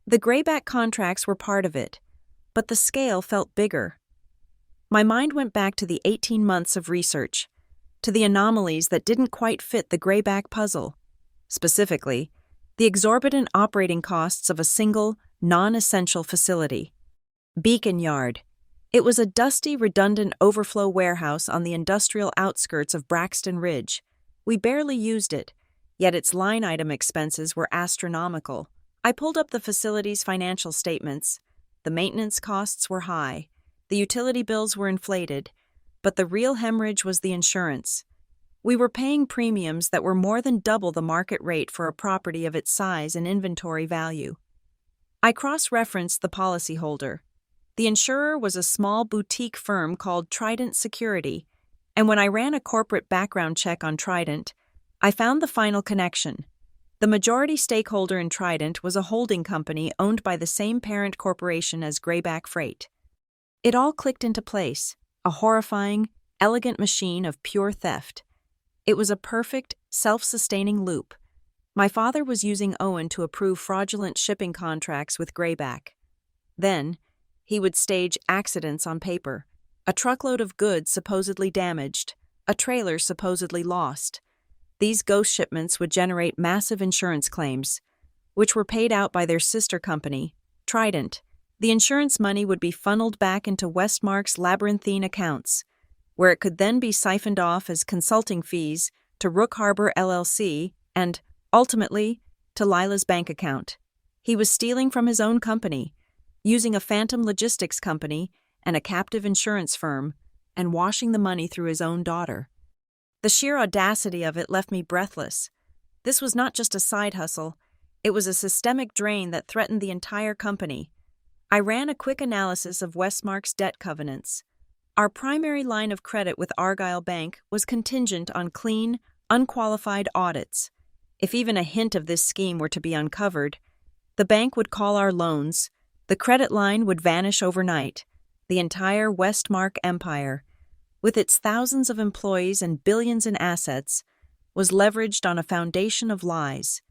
The Grayback contracts were part of it, but the scale felt bigger. My mind went back to the 18 months of research, to the anomalies that didn't quite fit the Grayback puzzle. Specifically, the exorbitant operating costs of a single, non-essential facility. Beacon Yard. It was a dusty, redundant overflow warehouse on the industrial outskirts of Braxton Ridge. We barely used it, yet its line item expenses were astronomical. I pulled up the facility's financial statements. The maintenance costs were high, the utility bills were inflated, but the real hemorrhage was the insurance. We were paying premiums that were more than double the market rate for a property of its size and inventory value. I cross-referenced the policyholder. The insurer was a small boutique firm called Trident Security, and when I ran a corporate background check on Trident, I found the final connection. The majority stakeholder in Trident was a holding company owned by the same parent corporation as Grayback Freight. It all clicked into place, a horrifying, elegant machine of pure theft. It was a perfect, self-sustaining loop. My father was using Owen to approve fraudulent shipping contracts with Grayback. Then, he would stage accidents on paper. A truckload of goods supposedly damaged, a trailer supposedly lost. These ghost shipments would generate massive insurance claims, which were paid out by their sister company, Trident. The insurance money would be funneled back into Westmark's labyrinthine accounts, where it could then be siphoned off as consulting fees to Rook Harbor LLC and, ultimately, to Lila's bank account. He was stealing from his own company, using a phantom logistics company and a captive insurance firm and washing the money through his own daughter. The sheer audacity of it left me breathless. This was not just a side hustle, it was a systemic drain that threatened the entire company. I ran a quick analysis of Westmark's debt covenants. Our primary line of credit with Argyle Bank was contingent on clean, unqualified audits. If even a hint of this scheme were to be uncovered, the bank would call our loans, the credit line would vanish overnight. The entire Westmark empire, with its thousands of employees and billions in assets, was leveraged on a foundation of lies.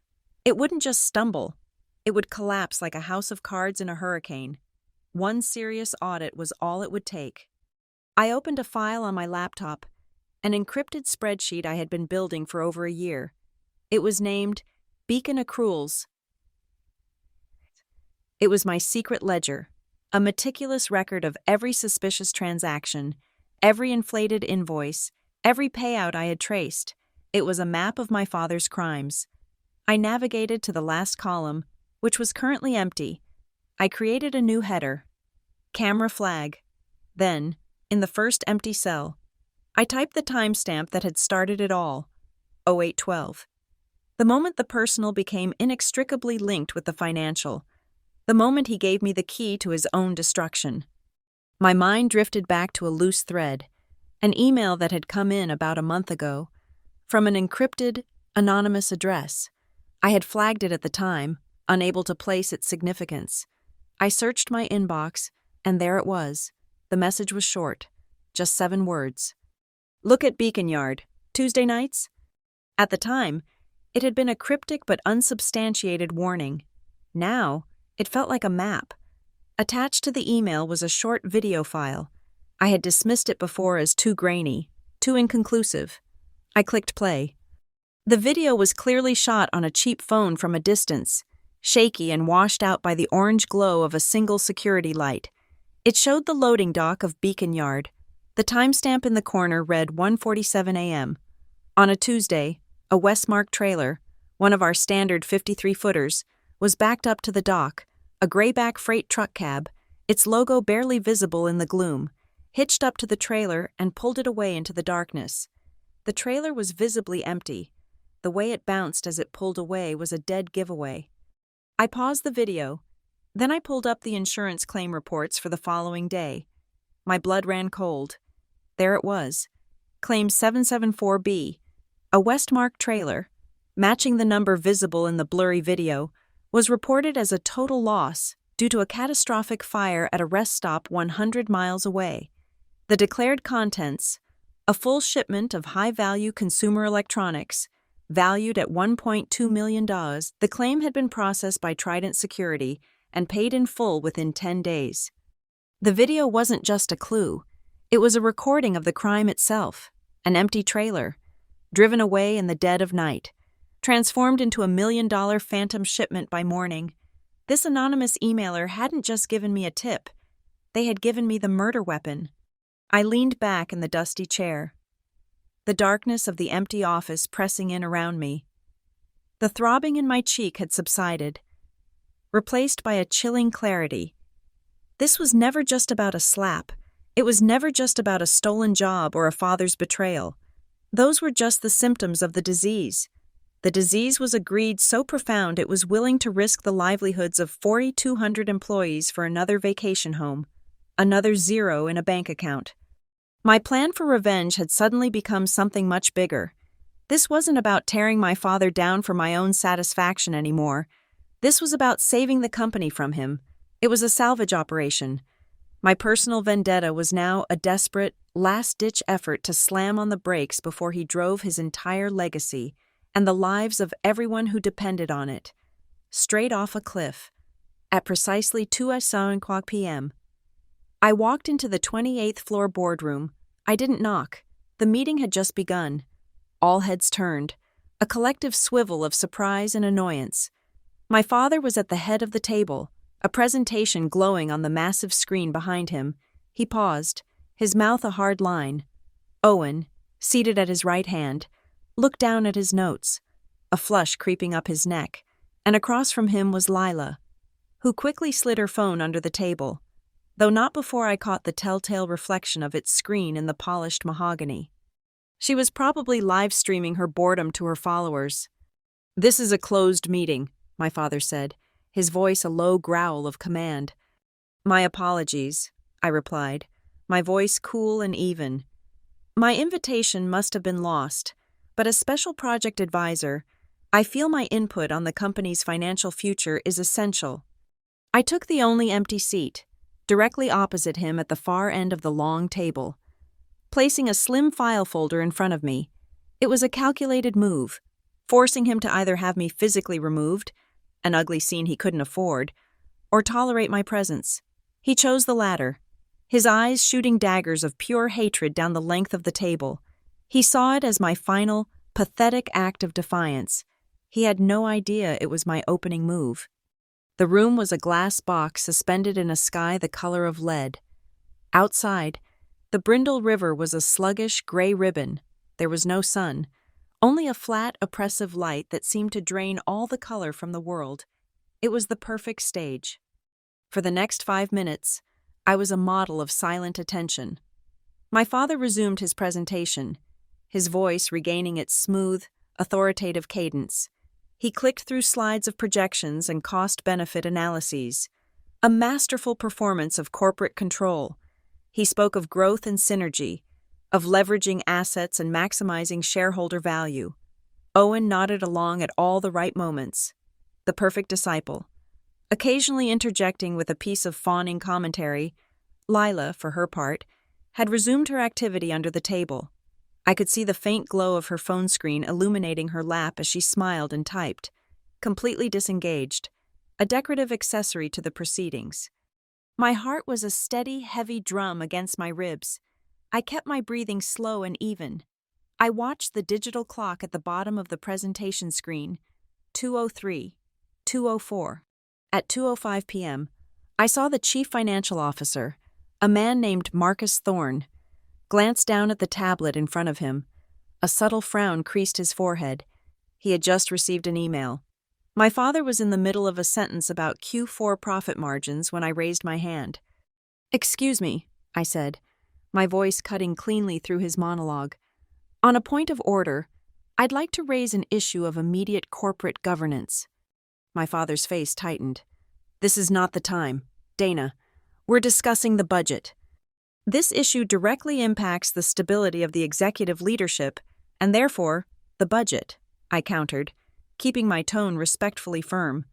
It wouldn't just stumble, it would collapse like a house of cards in a hurricane. One serious audit was all it would take. I opened a file on my laptop, an encrypted spreadsheet I had been building for over a year. It was named Beacon Accruals. It was my secret ledger, a meticulous record of every suspicious transaction, every inflated invoice, every payout I had traced. It was a map of my father's crimes. I navigated to the last column, which was currently empty. I created a new header, camera flag. Then, in the first empty cell, I typed the timestamp that had started it all, 0812. The moment the personal became inextricably linked with the financial, the moment he gave me the key to his own destruction. My mind drifted back to a loose thread, an email that had come in about a month ago, from an encrypted, anonymous address. I had flagged it at the time, unable to place its significance. I searched my inbox, and there it was. The message was short, just 7 words. Look at Beacon Yard, Tuesday nights? At the time, it had been a cryptic but unsubstantiated warning. Now, it felt like a map. Attached to the email was a short video file. I had dismissed it before as too grainy, too inconclusive. I clicked play. The video was clearly shot on a cheap phone from a distance, shaky and washed out by the orange glow of a single security light. It showed the loading dock of Beacon Yard. The timestamp in the corner read 1:47 a.m. On a Tuesday, a Westmark trailer, one of our standard 53-footers, was backed up to the dock, a grayback freight truck cab, its logo barely visible in the gloom, hitched up to the trailer and pulled it away into the darkness. The trailer was visibly empty. The way it bounced as it pulled away was a dead giveaway. I paused the video. Then I pulled up the insurance claim reports for the following day. My blood ran cold. There it was. Claim 774B. A Westmark trailer, matching the number visible in the blurry video, was reported as a total loss due to a catastrophic fire at a rest stop 100 miles away. The declared contents, a full shipment of high-value consumer electronics, valued at $1.2 million, the claim had been processed by Trident Security and paid in full within 10 days. The video wasn't just a clue. It was a recording of the crime itself, an empty trailer, driven away in the dead of night, transformed into $1 million phantom shipment by morning. This anonymous emailer hadn't just given me a tip. They had given me the murder weapon. I leaned back in the dusty chair, the darkness of the empty office pressing in around me. The throbbing in my cheek had subsided, replaced by a chilling clarity. This was never just about a slap. It was never just about a stolen job or a father's betrayal. Those were just the symptoms of the disease. The disease was a greed so profound it was willing to risk the livelihoods of 4,200 employees for another vacation home, another zero in a bank account. My plan for revenge had suddenly become something much bigger. This wasn't about tearing my father down for my own satisfaction anymore. This was about saving the company from him. It was a salvage operation. My personal vendetta was now a desperate, last-ditch effort to slam on the brakes before he drove his entire legacy and the lives of everyone who depended on it straight off a cliff, at precisely 2:05 p.m. I walked into the 28th floor boardroom. I didn't knock. The meeting had just begun. All heads turned, a collective swivel of surprise and annoyance. My father was at the head of the table, a presentation glowing on the massive screen behind him. He paused, his mouth a hard line. Owen, seated at his right hand, looked down at his notes, a flush creeping up his neck, and across from him was Lila, who quickly slid her phone under the table. though not before I caught the telltale reflection of its screen in the polished mahogany. She was probably live-streaming her boredom to her followers. "This is a closed meeting," my father said, his voice a low growl of command. "My apologies," I replied, my voice cool and even. My invitation must have been lost, but as special project advisor, I feel my input on the company's financial future is essential. I took the only empty seat, directly opposite him at the far end of the long table. Placing a slim file folder in front of me, it was a calculated move, forcing him to either have me physically removed, an ugly scene he couldn't afford, or tolerate my presence. He chose the latter, his eyes shooting daggers of pure hatred down the length of the table. He saw it as my final, pathetic act of defiance. He had no idea it was my opening move. The room was a glass box suspended in a sky the color of lead. Outside, the Brindle River was a sluggish gray ribbon. There was no sun, only a flat, oppressive light that seemed to drain all the color from the world. It was the perfect stage. For the next 5 minutes, I was a model of silent attention. My father resumed his presentation, his voice regaining its smooth, authoritative cadence. He clicked through slides of projections and cost-benefit analyses, a masterful performance of corporate control. He spoke of growth and synergy, of leveraging assets and maximizing shareholder value. Owen nodded along at all the right moments, the perfect disciple. Occasionally interjecting with a piece of fawning commentary, Lila, for her part, had resumed her activity under the table. I could see the faint glow of her phone screen illuminating her lap as she smiled and typed, completely disengaged, a decorative accessory to the proceedings. My heart was a steady, heavy drum against my ribs. I kept my breathing slow and even. I watched the digital clock at the bottom of the presentation screen, 2:03, 2:04. At 2:05 p.m., I saw the chief financial officer, a man named Marcus Thorne, glance down at the tablet in front of him. A subtle frown creased his forehead. He had just received an email. My father was in the middle of a sentence about Q4 profit margins when I raised my hand. "Excuse me," I said, my voice cutting cleanly through his monologue. "On a point of order, I'd like to raise an issue of immediate corporate governance." My father's face tightened. "This is not the time, Dana. We're discussing the budget. This issue directly impacts the stability of the executive leadership and therefore the budget," I countered, keeping my tone respectfully firm.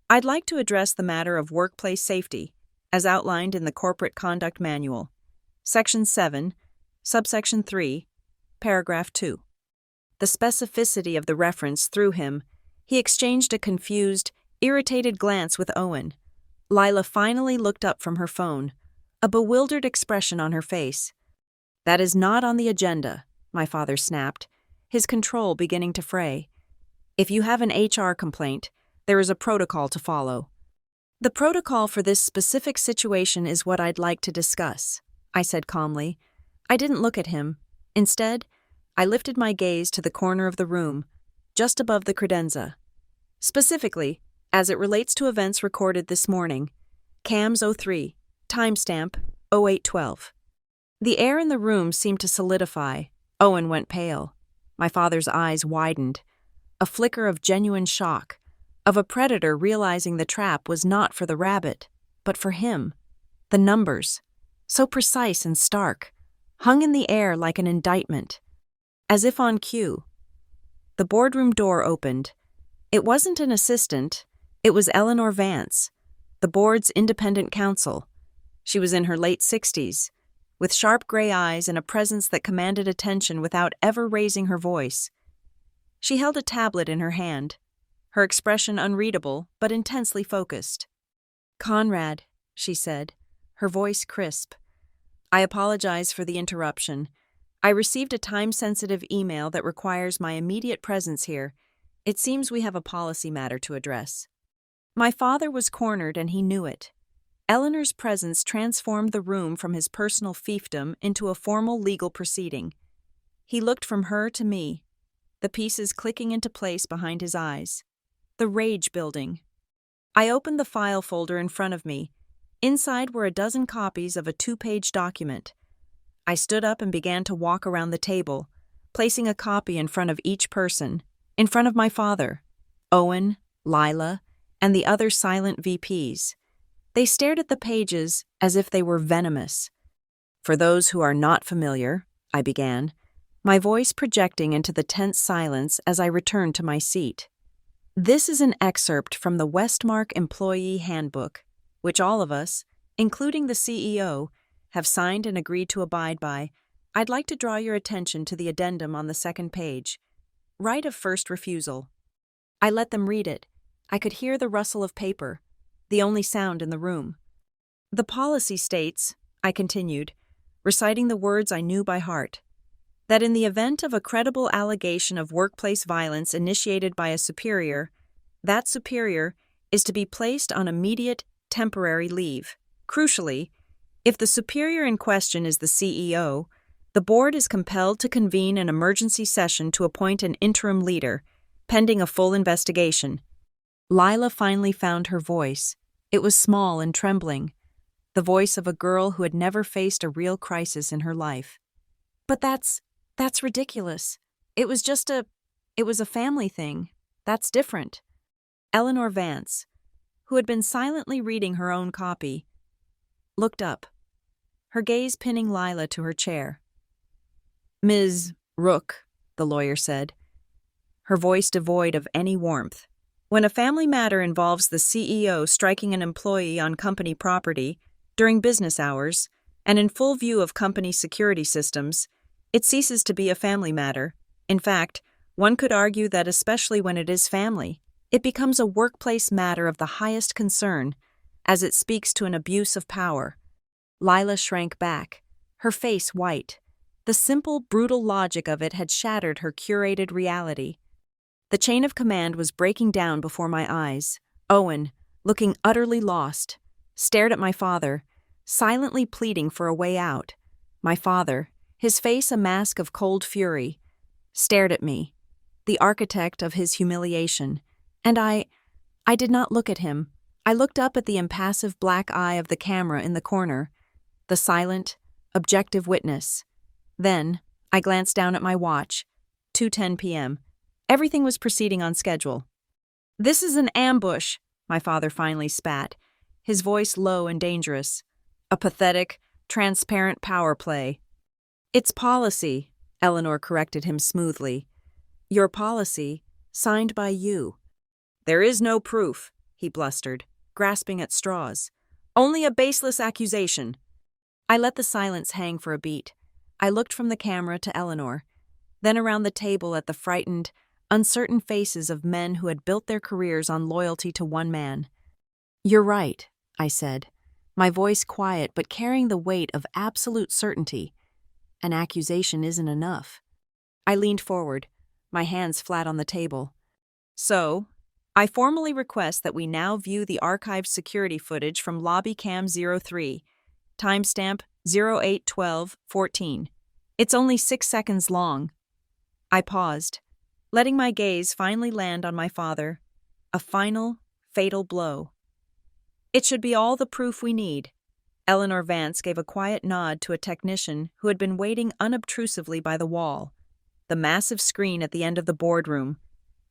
"I'd like to address the matter of workplace safety, as outlined in the Corporate Conduct Manual, Section 7, Subsection 3, Paragraph 2. The specificity of the reference threw him. He exchanged a confused, irritated glance with Owen. Lila finally looked up from her phone, a bewildered expression on her face. "That is not on the agenda," my father snapped, his control beginning to fray. "If you have an HR complaint, there is a protocol to follow." "The protocol for this specific situation is what I'd like to discuss," I said calmly. I didn't look at him. Instead, I lifted my gaze to the corner of the room, just above the credenza. Specifically, as it relates to events recorded this morning, CAMS 03, timestamp 0812. The air in the room seemed to solidify. Owen went pale. My father's eyes widened. A flicker of genuine shock, of a predator realizing the trap was not for the rabbit, but for him. The numbers, so precise and stark, hung in the air like an indictment. As if on cue, the boardroom door opened. It wasn't an assistant, it was Eleanor Vance, the board's independent counsel. She was in her late 60s, with sharp gray eyes and a presence that commanded attention without ever raising her voice. She held a tablet in her hand, her expression unreadable but intensely focused. "Conrad," she said, her voice crisp. "I apologize for the interruption. I received a time-sensitive email that requires my immediate presence here. It seems we have a policy matter to address." My father was cornered and he knew it. Eleanor's presence transformed the room from his personal fiefdom into a formal legal proceeding. He looked from her to me, the pieces clicking into place behind his eyes. The rage building. I opened the file folder in front of me, Inside were a dozen copies of a 2-page document. I stood up and began to walk around the table, placing a copy in front of each person, in front of my father, Owen, Lila, and the other silent VPs. They stared at the pages as if they were venomous. For those who are not familiar, I began, my voice projecting into the tense silence as I returned to my seat. This is an excerpt from the Westmark Employee Handbook, which all of us, including the CEO, have signed and agreed to abide by. I'd like to draw your attention to the addendum on the second page. Right of first refusal. I let them read it. I could hear the rustle of paper, the only sound in the room. The policy states, I continued, reciting the words I knew by heart, that in the event of a credible allegation of workplace violence initiated by a superior, that superior is to be placed on immediate, temporary leave. Crucially, if the superior in question is the CEO, the board is compelled to convene an emergency session to appoint an interim leader, pending a full investigation. Lila finally found her voice. It was small and trembling, the voice of a girl who had never faced a real crisis in her life. But that's ridiculous. It was a family thing. That's different. Eleanor Vance, who had been silently reading her own copy, looked up, her gaze pinning Lila to her chair. Ms. Rook, the lawyer said, her voice devoid of any warmth. When a family matter involves the CEO striking an employee on company property during business hours and in full view of company security systems, it ceases to be a family matter. In fact, one could argue that especially when it is family, it becomes a workplace matter of the highest concern, as it speaks to an abuse of power. Lila shrank back, her face white. The simple, brutal logic of it had shattered her curated reality. The chain of command was breaking down before my eyes. Owen, looking utterly lost, stared at my father, silently pleading for a way out. My father, his face a mask of cold fury, stared at me, the architect of his humiliation. And I did not look at him. I looked up at the impassive black eye of the camera in the corner, the silent, objective witness. Then, I glanced down at my watch, 2:10 p.m. Everything was proceeding on schedule. This is an ambush, my father finally spat, his voice low and dangerous. A pathetic, transparent power play. It's policy, Eleanor corrected him smoothly. Your policy, signed by you. There is no proof, he blustered, grasping at straws. Only a baseless accusation. I let the silence hang for a beat. I looked from the camera to Eleanor, then around the table at the frightened, uncertain faces of men who had built their careers on loyalty to one man. You're right, I said, my voice quiet but carrying the weight of absolute certainty. An accusation isn't enough. I leaned forward, my hands flat on the table. So, I formally request that we now view the archived security footage from Lobby Cam 03, timestamp 08/12/14. It's only 6 seconds long. I paused, letting my gaze finally land on my father. A final, fatal blow. It should be all the proof we need. Eleanor Vance gave a quiet nod to a technician who had been waiting unobtrusively by the wall, the massive screen at the end of the boardroom,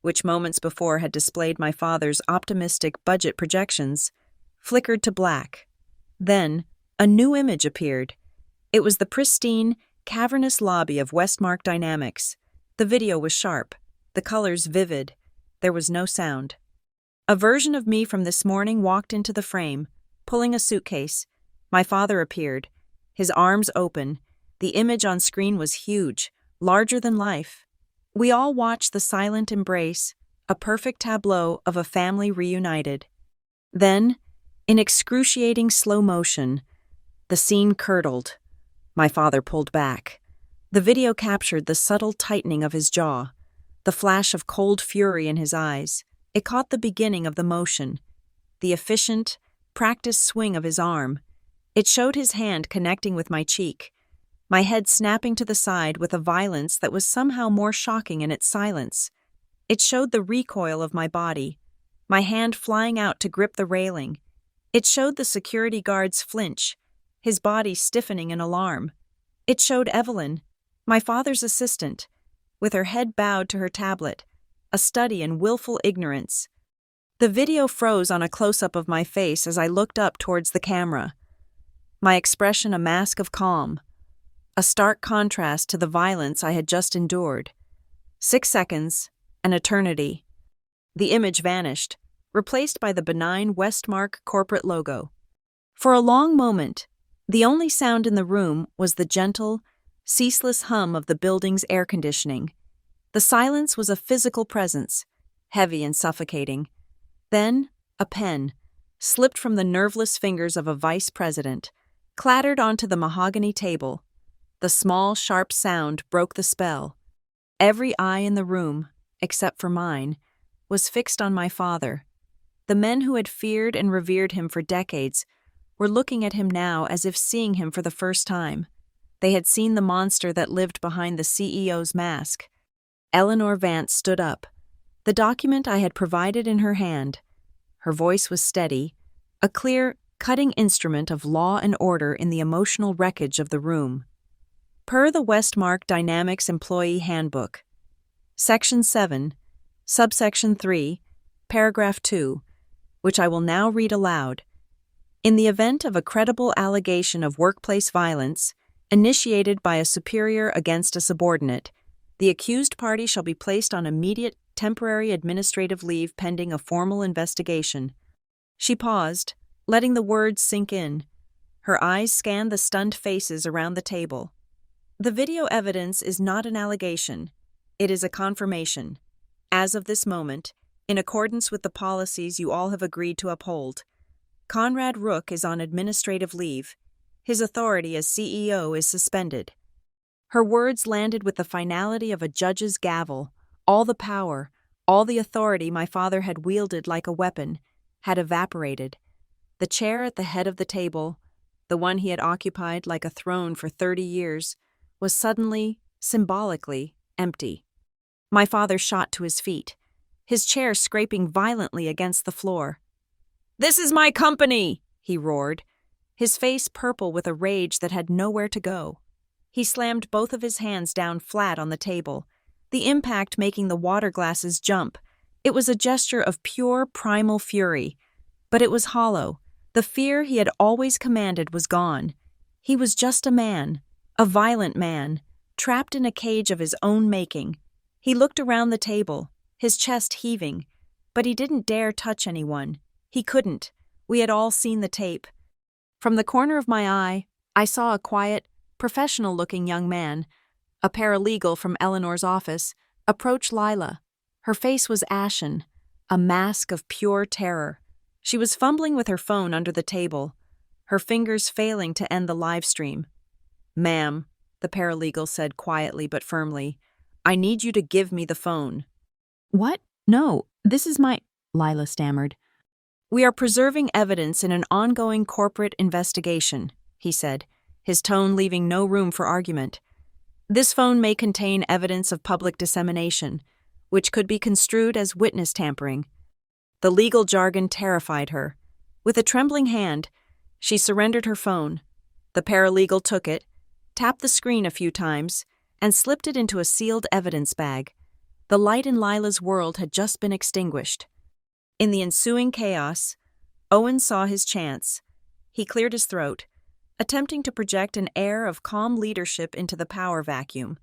which moments before had displayed my father's optimistic budget projections, flickered to black. Then, a new image appeared. It was the pristine, cavernous lobby of Westmark Dynamics. The video was sharp, the colors vivid. There was no sound. A version of me from this morning walked into the frame, pulling a suitcase. My father appeared, his arms open. The image on screen was huge, larger than life. We all watched the silent embrace, a perfect tableau of a family reunited. Then, in excruciating slow motion, the scene curdled. My father pulled back. The video captured the subtle tightening of his jaw, the flash of cold fury in his eyes. It caught the beginning of the motion, the efficient, practiced swing of his arm. It showed his hand connecting with my cheek, my head snapping to the side with a violence that was somehow more shocking in its silence. It showed the recoil of my body, my hand flying out to grip the railing. It showed the security guard's flinch, his body stiffening in alarm. It showed Evelyn, my father's assistant, with her head bowed to her tablet, a study in willful ignorance. The video froze on a close-up of my face as I looked up towards the camera, my expression a mask of calm, a stark contrast to the violence I had just endured. 6 seconds, an eternity. The image vanished, replaced by the benign Westmark corporate logo. For a long moment, the only sound in the room was the gentle, ceaseless hum of the building's air conditioning. The silence was a physical presence, heavy and suffocating. Then, a pen, slipped from the nerveless fingers of a vice president, clattered onto the mahogany table. The small, sharp sound broke the spell. Every eye in the room, except for mine, was fixed on my father. The men who had feared and revered him for decades were looking at him now as if seeing him for the first time. They had seen the monster that lived behind the CEO's mask. Eleanor Vance stood up, the document I had provided in her hand. Her voice was steady, a clear, cutting instrument of law and order in the emotional wreckage of the room. Per the Westmark Dynamics Employee Handbook, Section 7, Subsection 3, Paragraph 2, which I will now read aloud. In the event of a credible allegation of workplace violence initiated by a superior against a subordinate, the accused party shall be placed on immediate temporary administrative leave pending a formal investigation. She paused, letting the words sink in. Her eyes scanned the stunned faces around the table. The video evidence is not an allegation. It is a confirmation. As of this moment, in accordance with the policies you all have agreed to uphold, Conrad Rook is on administrative leave. His authority as CEO is suspended. Her words landed with the finality of a judge's gavel. All the power, all the authority my father had wielded like a weapon, had evaporated. The chair at the head of the table, the one he had occupied like a throne for 30 years, was suddenly, symbolically, empty. My father shot to his feet, his chair scraping violently against the floor. "This is my company!" he roared, his face purple with a rage that had nowhere to go. He slammed both of his hands down flat on the table, the impact making the water glasses jump. It was a gesture of pure primal fury, but it was hollow. The fear he had always commanded was gone. He was just a man, a violent man, trapped in a cage of his own making. He looked around the table, his chest heaving, but he didn't dare touch anyone. He couldn't. We had all seen the tape. From the corner of my eye, I saw a quiet, professional-looking young man, a paralegal from Eleanor's office, approach Lila. Her face was ashen, a mask of pure terror. She was fumbling with her phone under the table, her fingers failing to end the live stream. "Ma'am," the paralegal said quietly but firmly, "I need you to give me the phone." "What? No, this is my—" Lila stammered. "We are preserving evidence in an ongoing corporate investigation," he said, his tone leaving no room for argument. "This phone may contain evidence of public dissemination, which could be construed as witness tampering." The legal jargon terrified her. With a trembling hand, she surrendered her phone. The paralegal took it, tapped the screen a few times, and slipped it into a sealed evidence bag. The light in Lila's world had just been extinguished. In the ensuing chaos, Owen saw his chance. He cleared his throat, attempting to project an air of calm leadership into the power vacuum.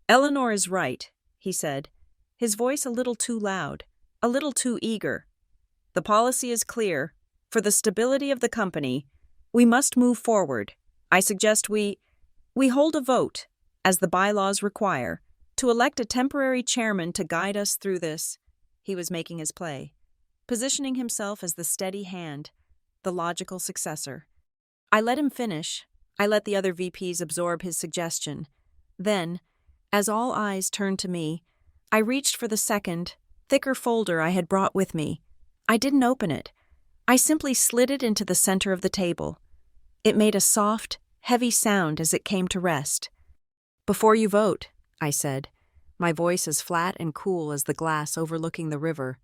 "Eleanor is right," he said, his voice a little too loud, a little too eager. "The policy is clear. For the stability of the company, we must move forward. I suggest we hold a vote, as the bylaws require, to elect a temporary chairman to guide us through this." He was making his play, positioning himself as the steady hand, the logical successor. I let him finish. I let the other VPs absorb his suggestion. Then, as all eyes turned to me, I reached for the second, thicker folder I had brought with me. I didn't open it. I simply slid it into the center of the table. It made a soft, heavy sound as it came to rest. "Before you vote," I said, my voice as flat and cool as the glass overlooking the river,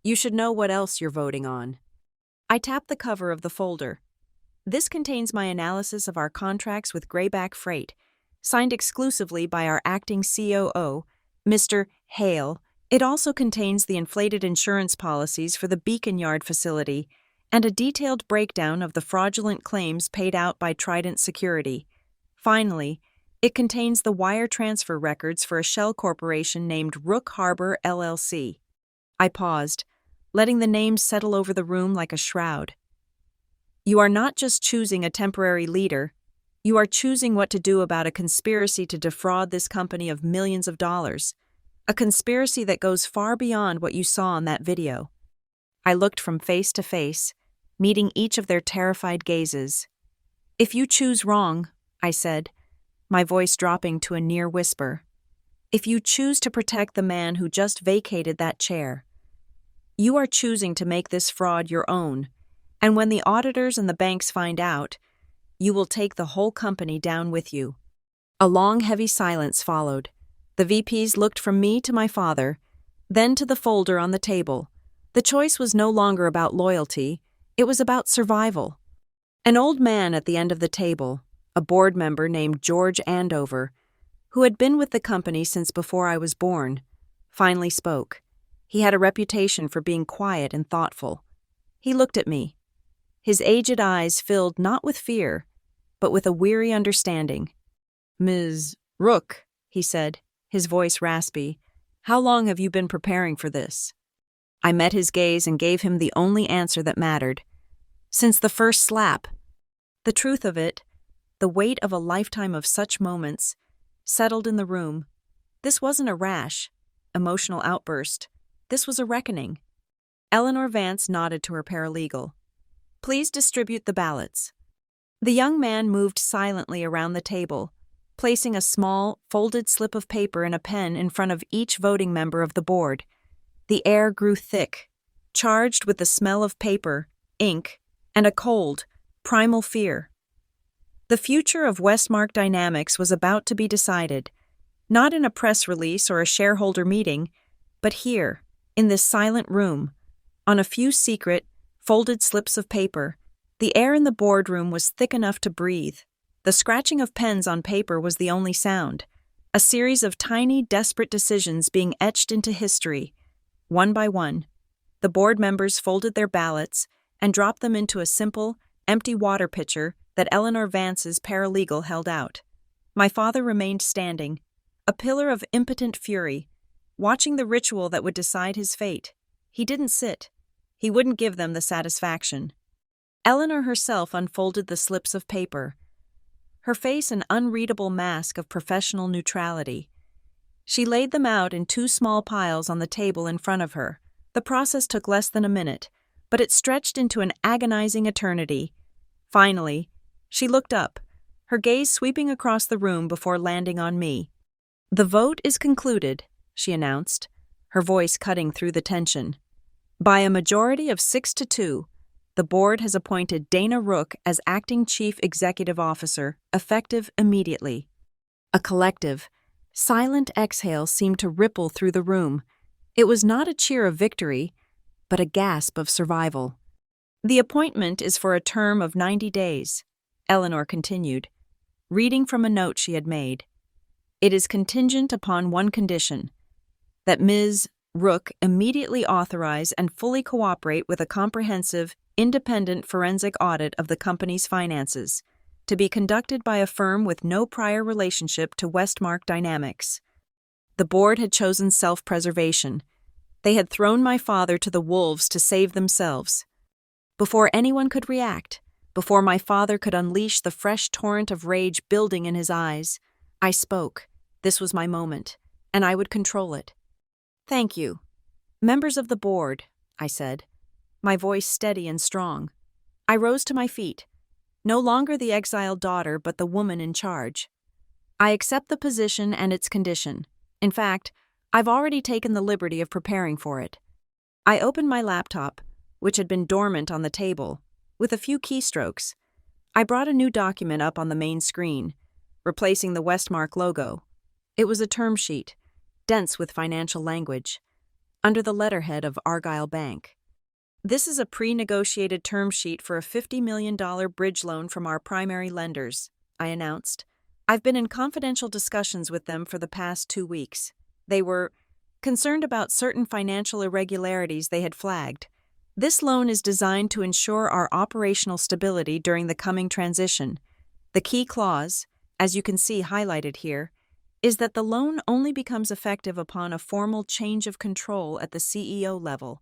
"you should know what else you're voting on." I tapped the cover of the folder. This contains my analysis of our contracts with Grayback Freight, signed exclusively by our acting COO, Mr. Hale. It also contains the inflated insurance policies for the Beacon Yard facility and a detailed breakdown of the fraudulent claims paid out by Trident Security. Finally, it contains the wire transfer records for a shell corporation named Rook Harbor LLC. I paused, letting the names settle over the room like a shroud. You are not just choosing a temporary leader, you are choosing what to do about a conspiracy to defraud this company of millions of dollars. A conspiracy that goes far beyond what you saw in that video. I looked from face to face, meeting each of their terrified gazes. If you choose wrong, I said, my voice dropping to a near whisper. If you choose to protect the man who just vacated that chair, you are choosing to make this fraud your own, and when the auditors and the banks find out, you will take the whole company down with you. A long, heavy silence followed. The VPs looked from me to my father, then to the folder on the table. The choice was no longer about loyalty, it was about survival. An old man at the end of the table, a board member named George Andover, who had been with the company since before I was born, finally spoke. He had a reputation for being quiet and thoughtful. He looked at me. His aged eyes filled not with fear, but with a weary understanding. "Ms. Rook," he said, his voice raspy, "how long have you been preparing for this?" I met his gaze and gave him the only answer that mattered. Since the first slap. The truth of it, the weight of a lifetime of such moments, settled in the room. This wasn't a rash, emotional outburst. This was a reckoning. Eleanor Vance nodded to her paralegal. "Please distribute the ballots." The young man moved silently around the table, placing a small, folded slip of paper and a pen in front of each voting member of the board. The air grew thick, charged with the smell of paper, ink, and a cold, primal fear. The future of Westmark Dynamics was about to be decided, not in a press release or a shareholder meeting, but here, in this silent room, on a few secret, folded slips of paper. The air in the boardroom was thick enough to breathe. The scratching of pens on paper was the only sound, a series of tiny, desperate decisions being etched into history. One by one, the board members folded their ballots and dropped them into a simple, empty water pitcher that Eleanor Vance's paralegal held out. My father remained standing, a pillar of impotent fury, watching the ritual that would decide his fate. He didn't sit. He wouldn't give them the satisfaction. Eleanor herself unfolded the slips of paper, her face an unreadable mask of professional neutrality. She laid them out in two small piles on the table in front of her. The process took less than a minute, but it stretched into an agonizing eternity. Finally, she looked up, her gaze sweeping across the room before landing on me. "The vote is concluded," she announced, her voice cutting through the tension. "By a majority of 6-2, the board has appointed Dana Rook as acting chief executive officer, effective immediately." A collective, silent exhale seemed to ripple through the room. It was not a cheer of victory, but a gasp of survival. "The appointment is for a term of 90 days, Eleanor continued, reading from a note she had made. "It is contingent upon one condition, that Ms. Rook immediately authorize and fully cooperate with a comprehensive, independent forensic audit of the company's finances, to be conducted by a firm with no prior relationship to Westmark Dynamics." The board had chosen self-preservation. They had thrown my father to the wolves to save themselves. Before anyone could react, before my father could unleash the fresh torrent of rage building in his eyes, I spoke. This was my moment, and I would control it. "Thank you. Members of the board," I said, my voice steady and strong. I rose to my feet, no longer the exiled daughter but the woman in charge. "I accept the position and its condition. In fact, I've already taken the liberty of preparing for it." I opened my laptop, which had been dormant on the table, with a few keystrokes. I brought a new document up on the main screen, replacing the Westmark logo. It was a term sheet, dense with financial language, under the letterhead of Argyle Bank. This is a pre-negotiated term sheet for a $50 million bridge loan from our primary lenders, I announced. I've been in confidential discussions with them for the past 2 weeks. They were concerned about certain financial irregularities they had flagged. This loan is designed to ensure our operational stability during the coming transition. The key clause, as you can see highlighted here, is that the loan only becomes effective upon a formal change of control at the CEO level.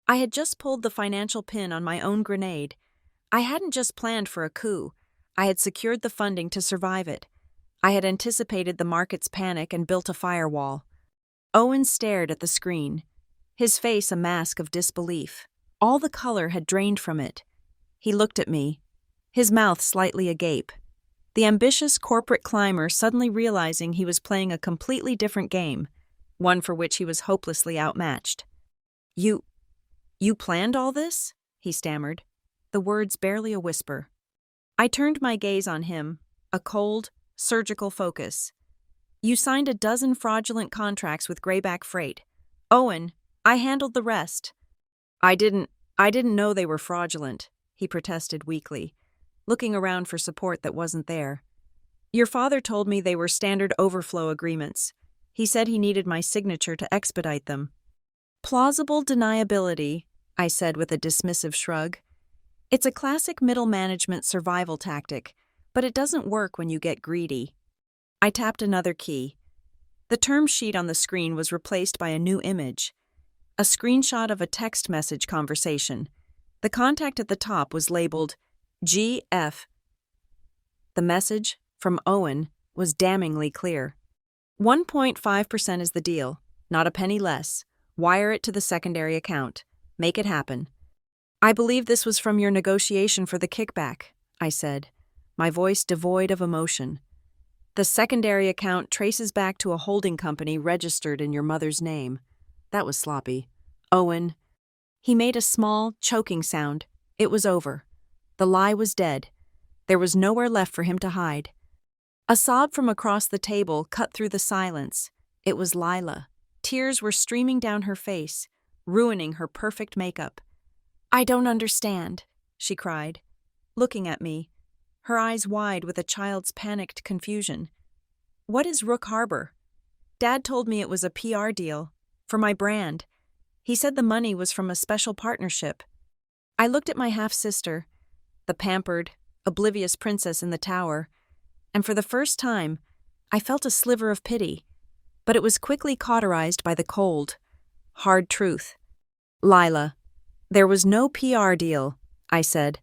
I had just pulled the financial pin on my own grenade. I hadn't just planned for a coup. I had secured the funding to survive it. I had anticipated the market's panic and built a firewall. Owen stared at the screen, his face a mask of disbelief. All the color had drained from it. He looked at me, his mouth slightly agape. The ambitious corporate climber suddenly realizing he was playing a completely different game, one for which he was hopelessly outmatched. You planned all this? He stammered, the words barely a whisper. I turned my gaze on him, a cold, surgical focus. You signed a dozen fraudulent contracts with Grayback Freight. Owen, I handled the rest. I didn't know they were fraudulent, he protested weakly, looking around for support that wasn't there. Your father told me they were standard overflow agreements. He said he needed my signature to expedite them. Plausible deniability, I said with a dismissive shrug. It's a classic middle management survival tactic, but it doesn't work when you get greedy. I tapped another key. The term sheet on the screen was replaced by a new image, a screenshot of a text message conversation. The contact at the top was labeled GF. The message, from Owen, was damningly clear. 1.5% is the deal, not a penny less. Wire it to the secondary account. Make it happen. I believe this was from your negotiation for the kickback, I said, my voice devoid of emotion. The secondary account traces back to a holding company registered in your mother's name. That was sloppy. Owen. He made a small, choking sound. It was over. The lie was dead. There was nowhere left for him to hide. A sob from across the table cut through the silence. It was Lila. Tears were streaming down her face, ruining her perfect makeup. I don't understand, she cried, looking at me, her eyes wide with a child's panicked confusion. What is Rook Harbor? Dad told me it was a PR deal, for my brand. He said the money was from a special partnership. I looked at my half-sister, the pampered, oblivious princess in the tower, and for the first time, I felt a sliver of pity, but it was quickly cauterized by the cold, hard truth. Lila, there was no PR deal, I said,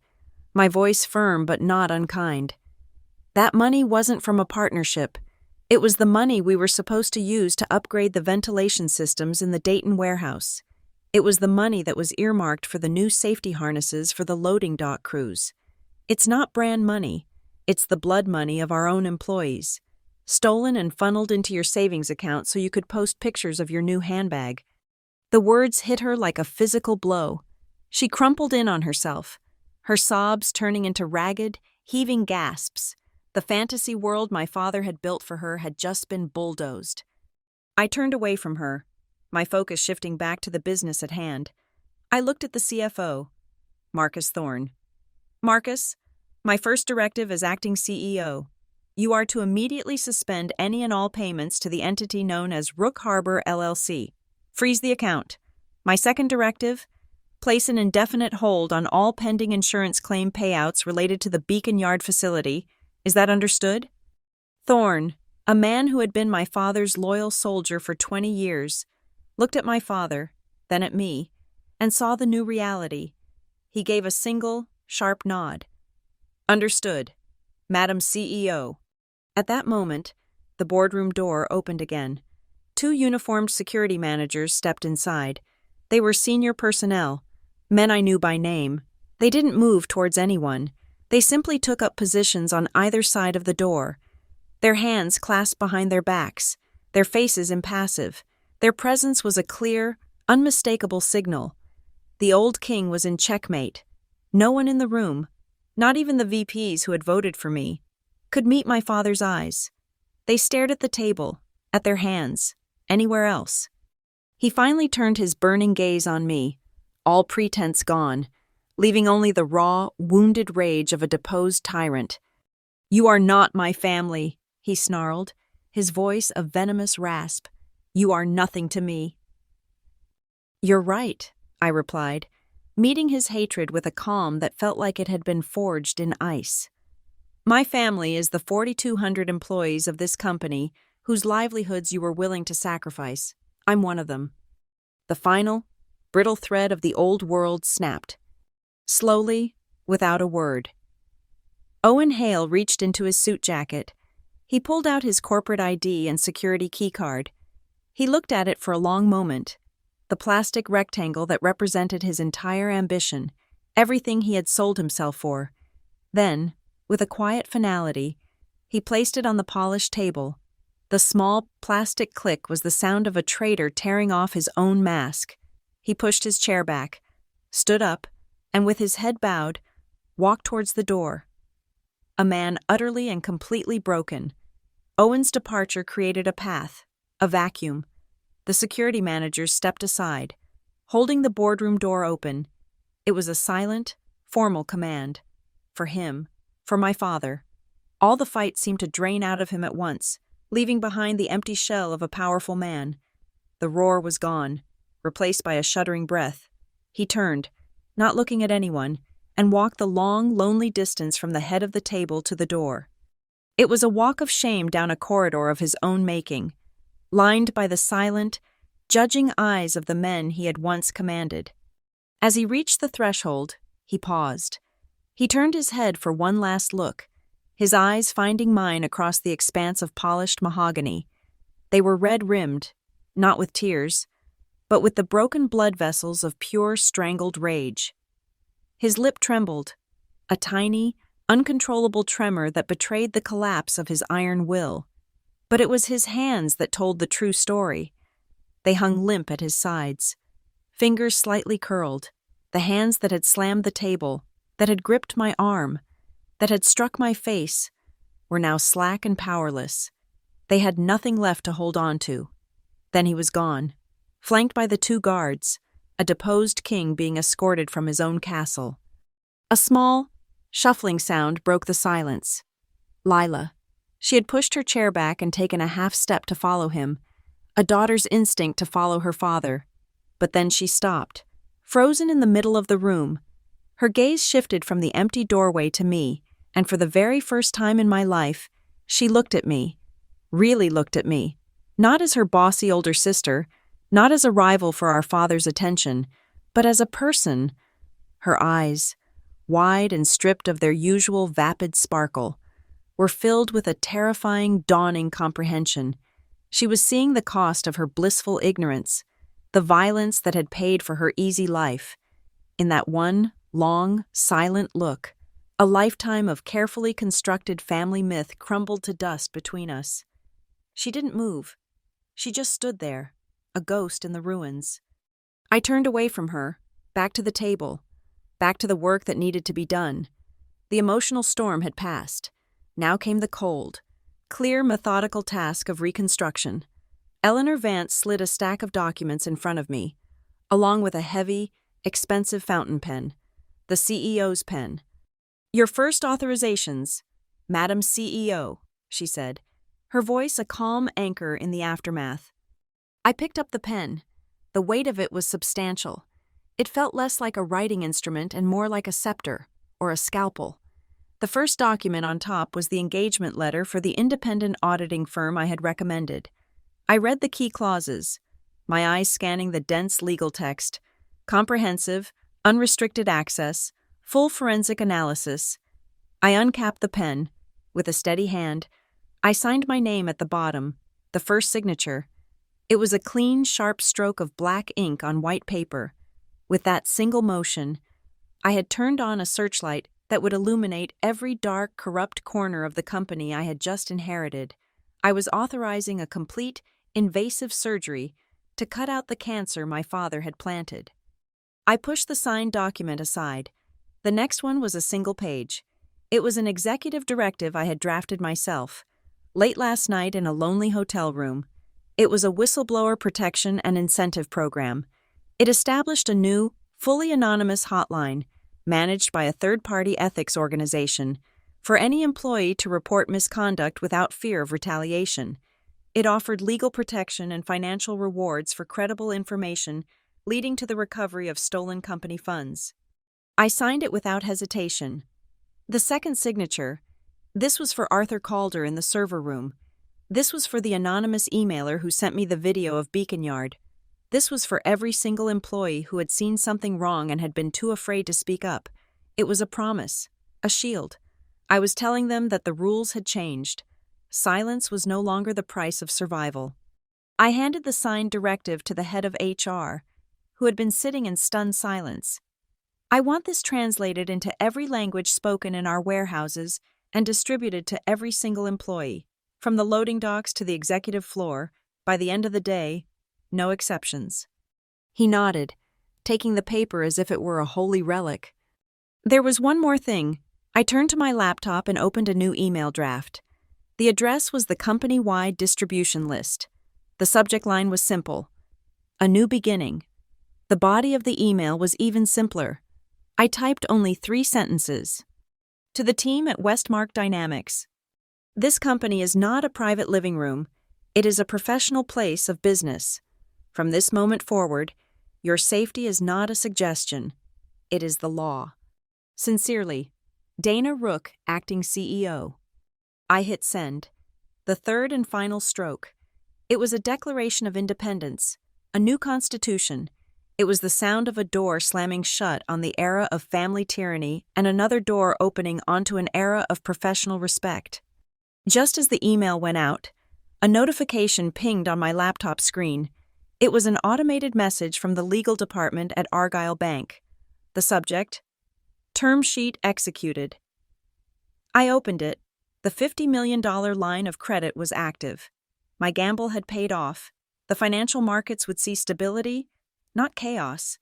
my voice firm but not unkind. That money wasn't from a partnership. It was the money we were supposed to use to upgrade the ventilation systems in the Dayton warehouse. It was the money that was earmarked for the new safety harnesses for the loading dock crews. It's not brand money. It's the blood money of our own employees, stolen and funneled into your savings account so you could post pictures of your new handbag. The words hit her like a physical blow. She crumpled in on herself, her sobs turning into ragged, heaving gasps. The fantasy world my father had built for her had just been bulldozed. I turned away from her, my focus shifting back to the business at hand. I looked at the CFO, Marcus Thorne. Marcus, my first directive as acting CEO. You are to immediately suspend any and all payments to the entity known as Rook Harbor LLC. Freeze the account. My second directive, place an indefinite hold on all pending insurance claim payouts related to the Beacon Yard facility. Is that understood? Thorne, a man who had been my father's loyal soldier for 20 years, looked at my father, then at me, and saw the new reality. He gave a single, sharp nod. Understood, Madam CEO. At that moment, the boardroom door opened again. 2 uniformed security managers stepped inside. They were senior personnel, men I knew by name. They didn't move towards anyone. They simply took up positions on either side of the door, their hands clasped behind their backs, their faces impassive. Their presence was a clear, unmistakable signal. The old king was in checkmate. No one in the room, not even the VPs who had voted for me, could meet my father's eyes. They stared at the table, at their hands, anywhere else. He finally turned his burning gaze on me, all pretense gone, leaving only the raw, wounded rage of a deposed tyrant. "You are not my family," he snarled, his voice a venomous rasp. "You are nothing to me." "You're right," I replied, meeting his hatred with a calm that felt like it had been forged in ice. "My family is the 4,200 employees of this company whose livelihoods you were willing to sacrifice. I'm one of them." The final, brittle thread of the old world snapped. Slowly, without a word. Owen Hale reached into his suit jacket. He pulled out his corporate ID and security keycard. He looked at it for a long moment, the plastic rectangle that represented his entire ambition, everything he had sold himself for. Then, with a quiet finality, he placed it on the polished table. The small plastic click was the sound of a traitor tearing off his own mask. He pushed his chair back, stood up, and with his head bowed, walked towards the door. A man utterly and completely broken. Owen's departure created a path, a vacuum. The security managers stepped aside, holding the boardroom door open. It was a silent, formal command. For him, for my father. All the fight seemed to drain out of him at once, leaving behind the empty shell of a powerful man. The roar was gone, replaced by a shuddering breath. He turned, not looking at anyone, and walked the long, lonely distance from the head of the table to the door. It was a walk of shame down a corridor of his own making, lined by the silent, judging eyes of the men he had once commanded. As he reached the threshold, he paused. He turned his head for one last look, his eyes finding mine across the expanse of polished mahogany. They were red-rimmed, not with tears, but with the broken blood vessels of pure strangled rage. His lip trembled, a tiny, uncontrollable tremor that betrayed the collapse of his iron will. But it was his hands that told the true story. They hung limp at his sides, fingers slightly curled, the hands that had slammed the table, that had gripped my arm, that had struck my face, were now slack and powerless. They had nothing left to hold on to. Then he was gone, flanked by the two guards, a deposed king being escorted from his own castle. A small, shuffling sound broke the silence. Lila. She had pushed her chair back and taken a half step to follow him, a daughter's instinct to follow her father. But then she stopped, frozen in the middle of the room. Her gaze shifted from the empty doorway to me, and for the very first time in my life, she looked at me, really looked at me, not as her bossy older sister, not as a rival for our father's attention, but as a person. Her eyes, wide and stripped of their usual vapid sparkle, were filled with a terrifying, dawning comprehension. She was seeing the cost of her blissful ignorance, the violence that had paid for her easy life. In that one, long, silent look, a lifetime of carefully constructed family myth crumbled to dust between us. She didn't move. She just stood there, a ghost in the ruins. I turned away from her, back to the table, back to the work that needed to be done. The emotional storm had passed. Now came the cold, clear, methodical task of reconstruction. Eleanor Vance slid a stack of documents in front of me, along with a heavy, expensive fountain pen, the CEO's pen. "Your first authorizations, Madam CEO," she said, her voice a calm anchor in the aftermath. I picked up the pen. The weight of it was substantial. It felt less like a writing instrument and more like a scepter, or a scalpel. The first document on top was the engagement letter for the independent auditing firm I had recommended. I read the key clauses, my eyes scanning the dense legal text: comprehensive, unrestricted access, full forensic analysis. I uncapped the pen. With a steady hand, I signed my name at the bottom, the first signature. It was a clean, sharp stroke of black ink on white paper. With that single motion, I had turned on a searchlight that would illuminate every dark, corrupt corner of the company I had just inherited. I was authorizing a complete, invasive surgery to cut out the cancer my father had planted. I pushed the signed document aside. The next one was a single page. It was an executive directive I had drafted myself, late last night in a lonely hotel room. It was a whistleblower protection and incentive program. It established a new, fully anonymous hotline, managed by a third-party ethics organization, for any employee to report misconduct without fear of retaliation. It offered legal protection and financial rewards for credible information, leading to the recovery of stolen company funds. I signed it without hesitation. The second signature, this was for Arthur Calder in the server room. This was for the anonymous emailer who sent me the video of Beacon Yard. This was for every single employee who had seen something wrong and had been too afraid to speak up. It was a promise, a shield. I was telling them that the rules had changed. Silence was no longer the price of survival. I handed the signed directive to the head of HR, who had been sitting in stunned silence. I want this translated into every language spoken in our warehouses and distributed to every single employee, from the loading docks to the executive floor, by the end of the day, no exceptions. He nodded, taking the paper as if it were a holy relic. There was one more thing. I turned to my laptop and opened a new email draft. The address was the company-wide distribution list. The subject line was simple: a new beginning. The body of the email was even simpler. I typed only 3 sentences. To the team at Westmark Dynamics. This company is not a private living room. It is a professional place of business. From this moment forward, your safety is not a suggestion. It is the law. Sincerely, Dana Rook, Acting CEO. I hit send. The third and final stroke. It was a declaration of independence, a new constitution. It was the sound of a door slamming shut on the era of family tyranny and another door opening onto an era of professional respect. Just as the email went out, a notification pinged on my laptop screen. It was an automated message from the legal department at Argyle Bank. The subject: term sheet executed. I opened it. The $50 million line of credit was active. My gamble had paid off. The financial markets would see stability, not chaos.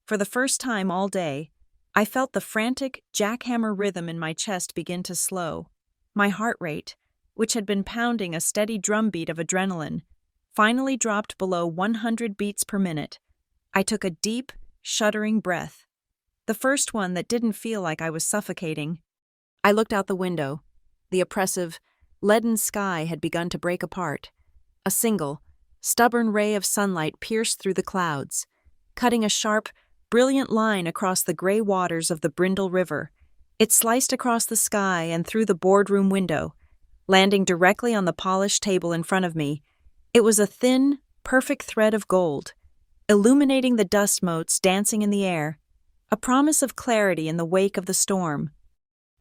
For the first time all day, I felt the frantic, jackhammer rhythm in my chest begin to slow. My heart rate, which had been pounding a steady drumbeat of adrenaline, finally dropped below 100 beats per minute. I took a deep, shuddering breath. The first one that didn't feel like I was suffocating. I looked out the window. The oppressive, leaden sky had begun to break apart. A single, stubborn ray of sunlight pierced through the clouds, cutting a sharp, brilliant line across the gray waters of the Brindle River. It sliced across the sky and through the boardroom window, landing directly on the polished table in front of me. It was a thin, perfect thread of gold, illuminating the dust motes dancing in the air, a promise of clarity in the wake of the storm.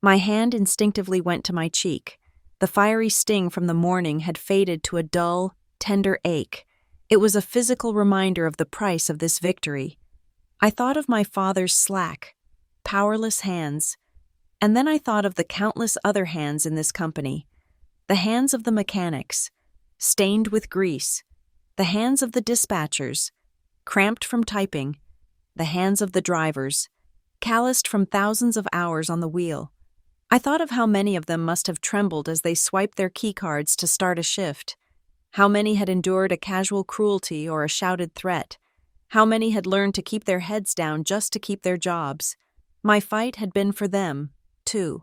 My hand instinctively went to my cheek. The fiery sting from the morning had faded to a dull, tender ache. It was a physical reminder of the price of this victory. I thought of my father's slack, powerless hands, and then I thought of the countless other hands in this company. The hands of the mechanics, stained with grease. The hands of the dispatchers, cramped from typing. The hands of the drivers, calloused from thousands of hours on the wheel. I thought of how many of them must have trembled as they swiped their keycards to start a shift. How many had endured a casual cruelty or a shouted threat. How many had learned to keep their heads down just to keep their jobs. My fight had been for them, too.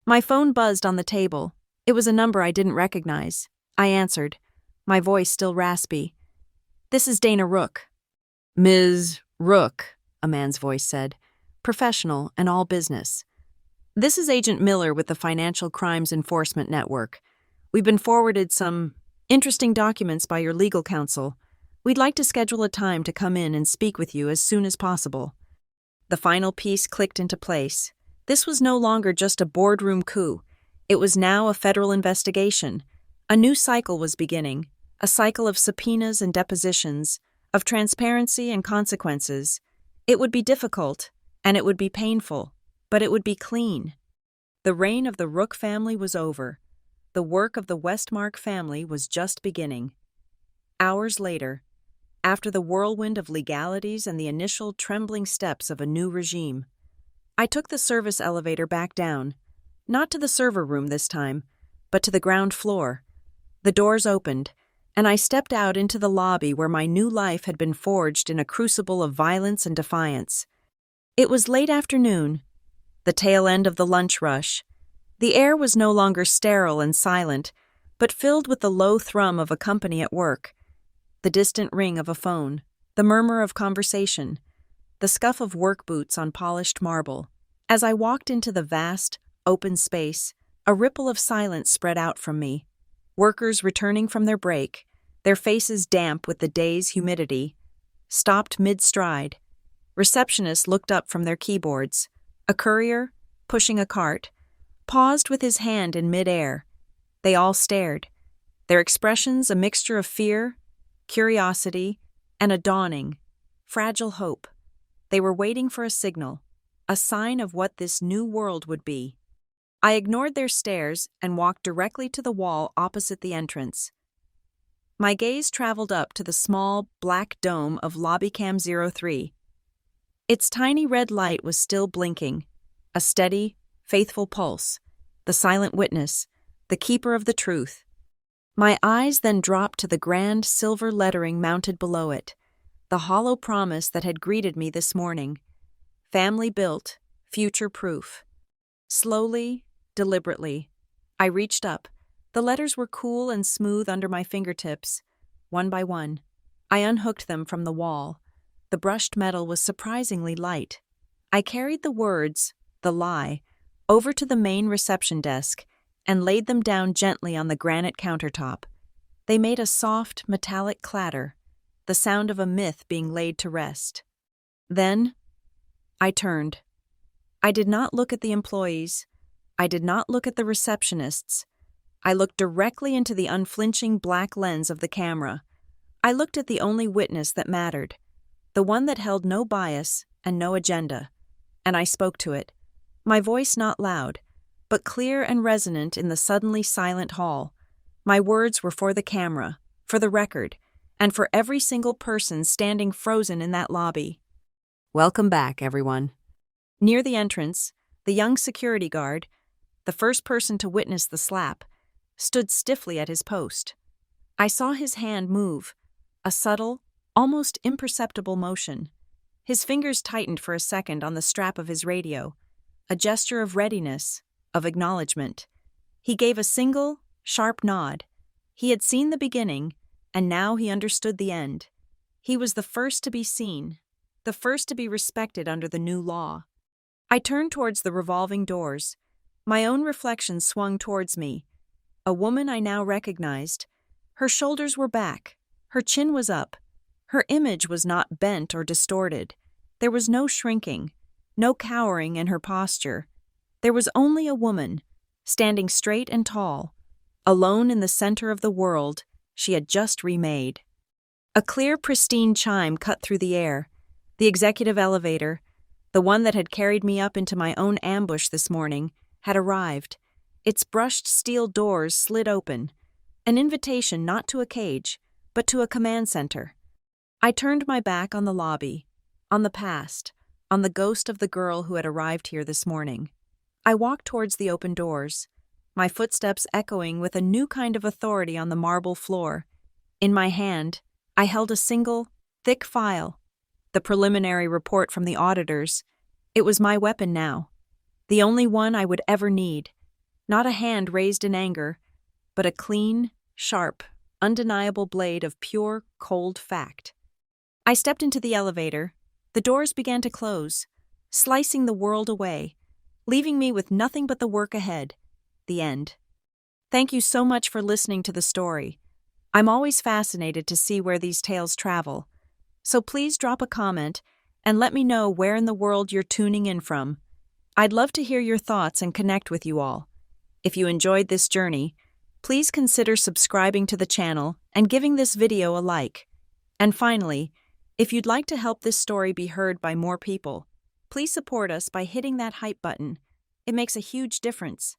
My phone buzzed on the table. It was a number I didn't recognize. I answered, my voice still raspy. "This is Dana Rook." "Ms. Rook," a man's voice said, professional and all business. "This is Agent Miller with the Financial Crimes Enforcement Network. We've been forwarded some interesting documents by your legal counsel. We'd like to schedule a time to come in and speak with you as soon as possible." The final piece clicked into place. This was no longer just a boardroom coup. It was now a federal investigation. A new cycle was beginning, a cycle of subpoenas and depositions, of transparency and consequences. It would be difficult, and it would be painful, but it would be clean. The reign of the Rook family was over. The work of the Westmark family was just beginning. Hours later, after the whirlwind of legalities and the initial trembling steps of a new regime, I took the service elevator back down, not to the server room this time, but to the ground floor. The doors opened. and I stepped out into the lobby where my new life had been forged in a crucible of violence and defiance. It was late afternoon, the tail end of the lunch rush. The air was no longer sterile and silent, but filled with the low thrum of a company at work, the distant ring of a phone, the murmur of conversation, the scuff of work boots on polished marble. As I walked into the vast, open space, a ripple of silence spread out from me. Workers returning from their break, their faces damp with the day's humidity, stopped mid-stride. Receptionists looked up from their keyboards. A courier, pushing a cart, paused with his hand in mid-air. They all stared, their expressions a mixture of fear, curiosity, and a dawning, fragile hope. They were waiting for a signal, a sign of what this new world would be. I ignored their stares and walked directly to the wall opposite the entrance. My gaze traveled up to the small, black dome of LobbyCam 03. Its tiny red light was still blinking, a steady, faithful pulse, the silent witness, the keeper of the truth. My eyes then dropped to the grand silver lettering mounted below it, the hollow promise that had greeted me this morning. Family built, future-proof. Slowly, deliberately, I reached up. The letters were cool and smooth under my fingertips. One by one, I unhooked them from the wall. The brushed metal was surprisingly light. I carried the words, "The Lie," over to the main reception desk and laid them down gently on the granite countertop. They made a soft, metallic clatter, the sound of a myth being laid to rest. Then, I turned. I did not look at the employees. I did not look at the receptionists. I looked directly into the unflinching black lens of the camera. I looked at the only witness that mattered, the one that held no bias and no agenda, and I spoke to it, my voice not loud, but clear and resonant in the suddenly silent hall. My words were for the camera, for the record, and for every single person standing frozen in that lobby. Welcome back, everyone. Near the entrance, the young security guard, the first person to witness the slap, stood stiffly at his post. I saw his hand move, a subtle, almost imperceptible motion. His fingers tightened for a second on the strap of his radio, a gesture of readiness, of acknowledgement. He gave a single, sharp nod. He had seen the beginning, and now he understood the end. He was the first to be seen, the first to be respected under the new law. I turned towards the revolving doors. My own reflection swung towards me. A woman I now recognized. Her shoulders were back. Her chin was up. Her image was not bent or distorted. There was no shrinking, no cowering in her posture. There was only a woman, standing straight and tall, alone in the center of the world she had just remade. A clear, pristine chime cut through the air. The executive elevator, the one that had carried me up into my own ambush this morning, had arrived. Its brushed steel doors slid open, an invitation not to a cage, but to a command center. I turned my back on the lobby, on the past, on the ghost of the girl who had arrived here this morning. I walked towards the open doors, my footsteps echoing with a new kind of authority on the marble floor. In my hand, I held a single, thick file, the preliminary report from the auditors. It was my weapon now, the only one I would ever need. Not a hand raised in anger, but a clean, sharp, undeniable blade of pure, cold fact. I stepped into the elevator. The doors began to close, slicing the world away, leaving me with nothing but the work ahead, the end. Thank you so much for listening to the story. I'm always fascinated to see where these tales travel, so please drop a comment and let me know where in the world you're tuning in from. I'd love to hear your thoughts and connect with you all. If you enjoyed this journey, please consider subscribing to the channel and giving this video a like. And finally, if you'd like to help this story be heard by more people, please support us by hitting that hype button. It makes a huge difference.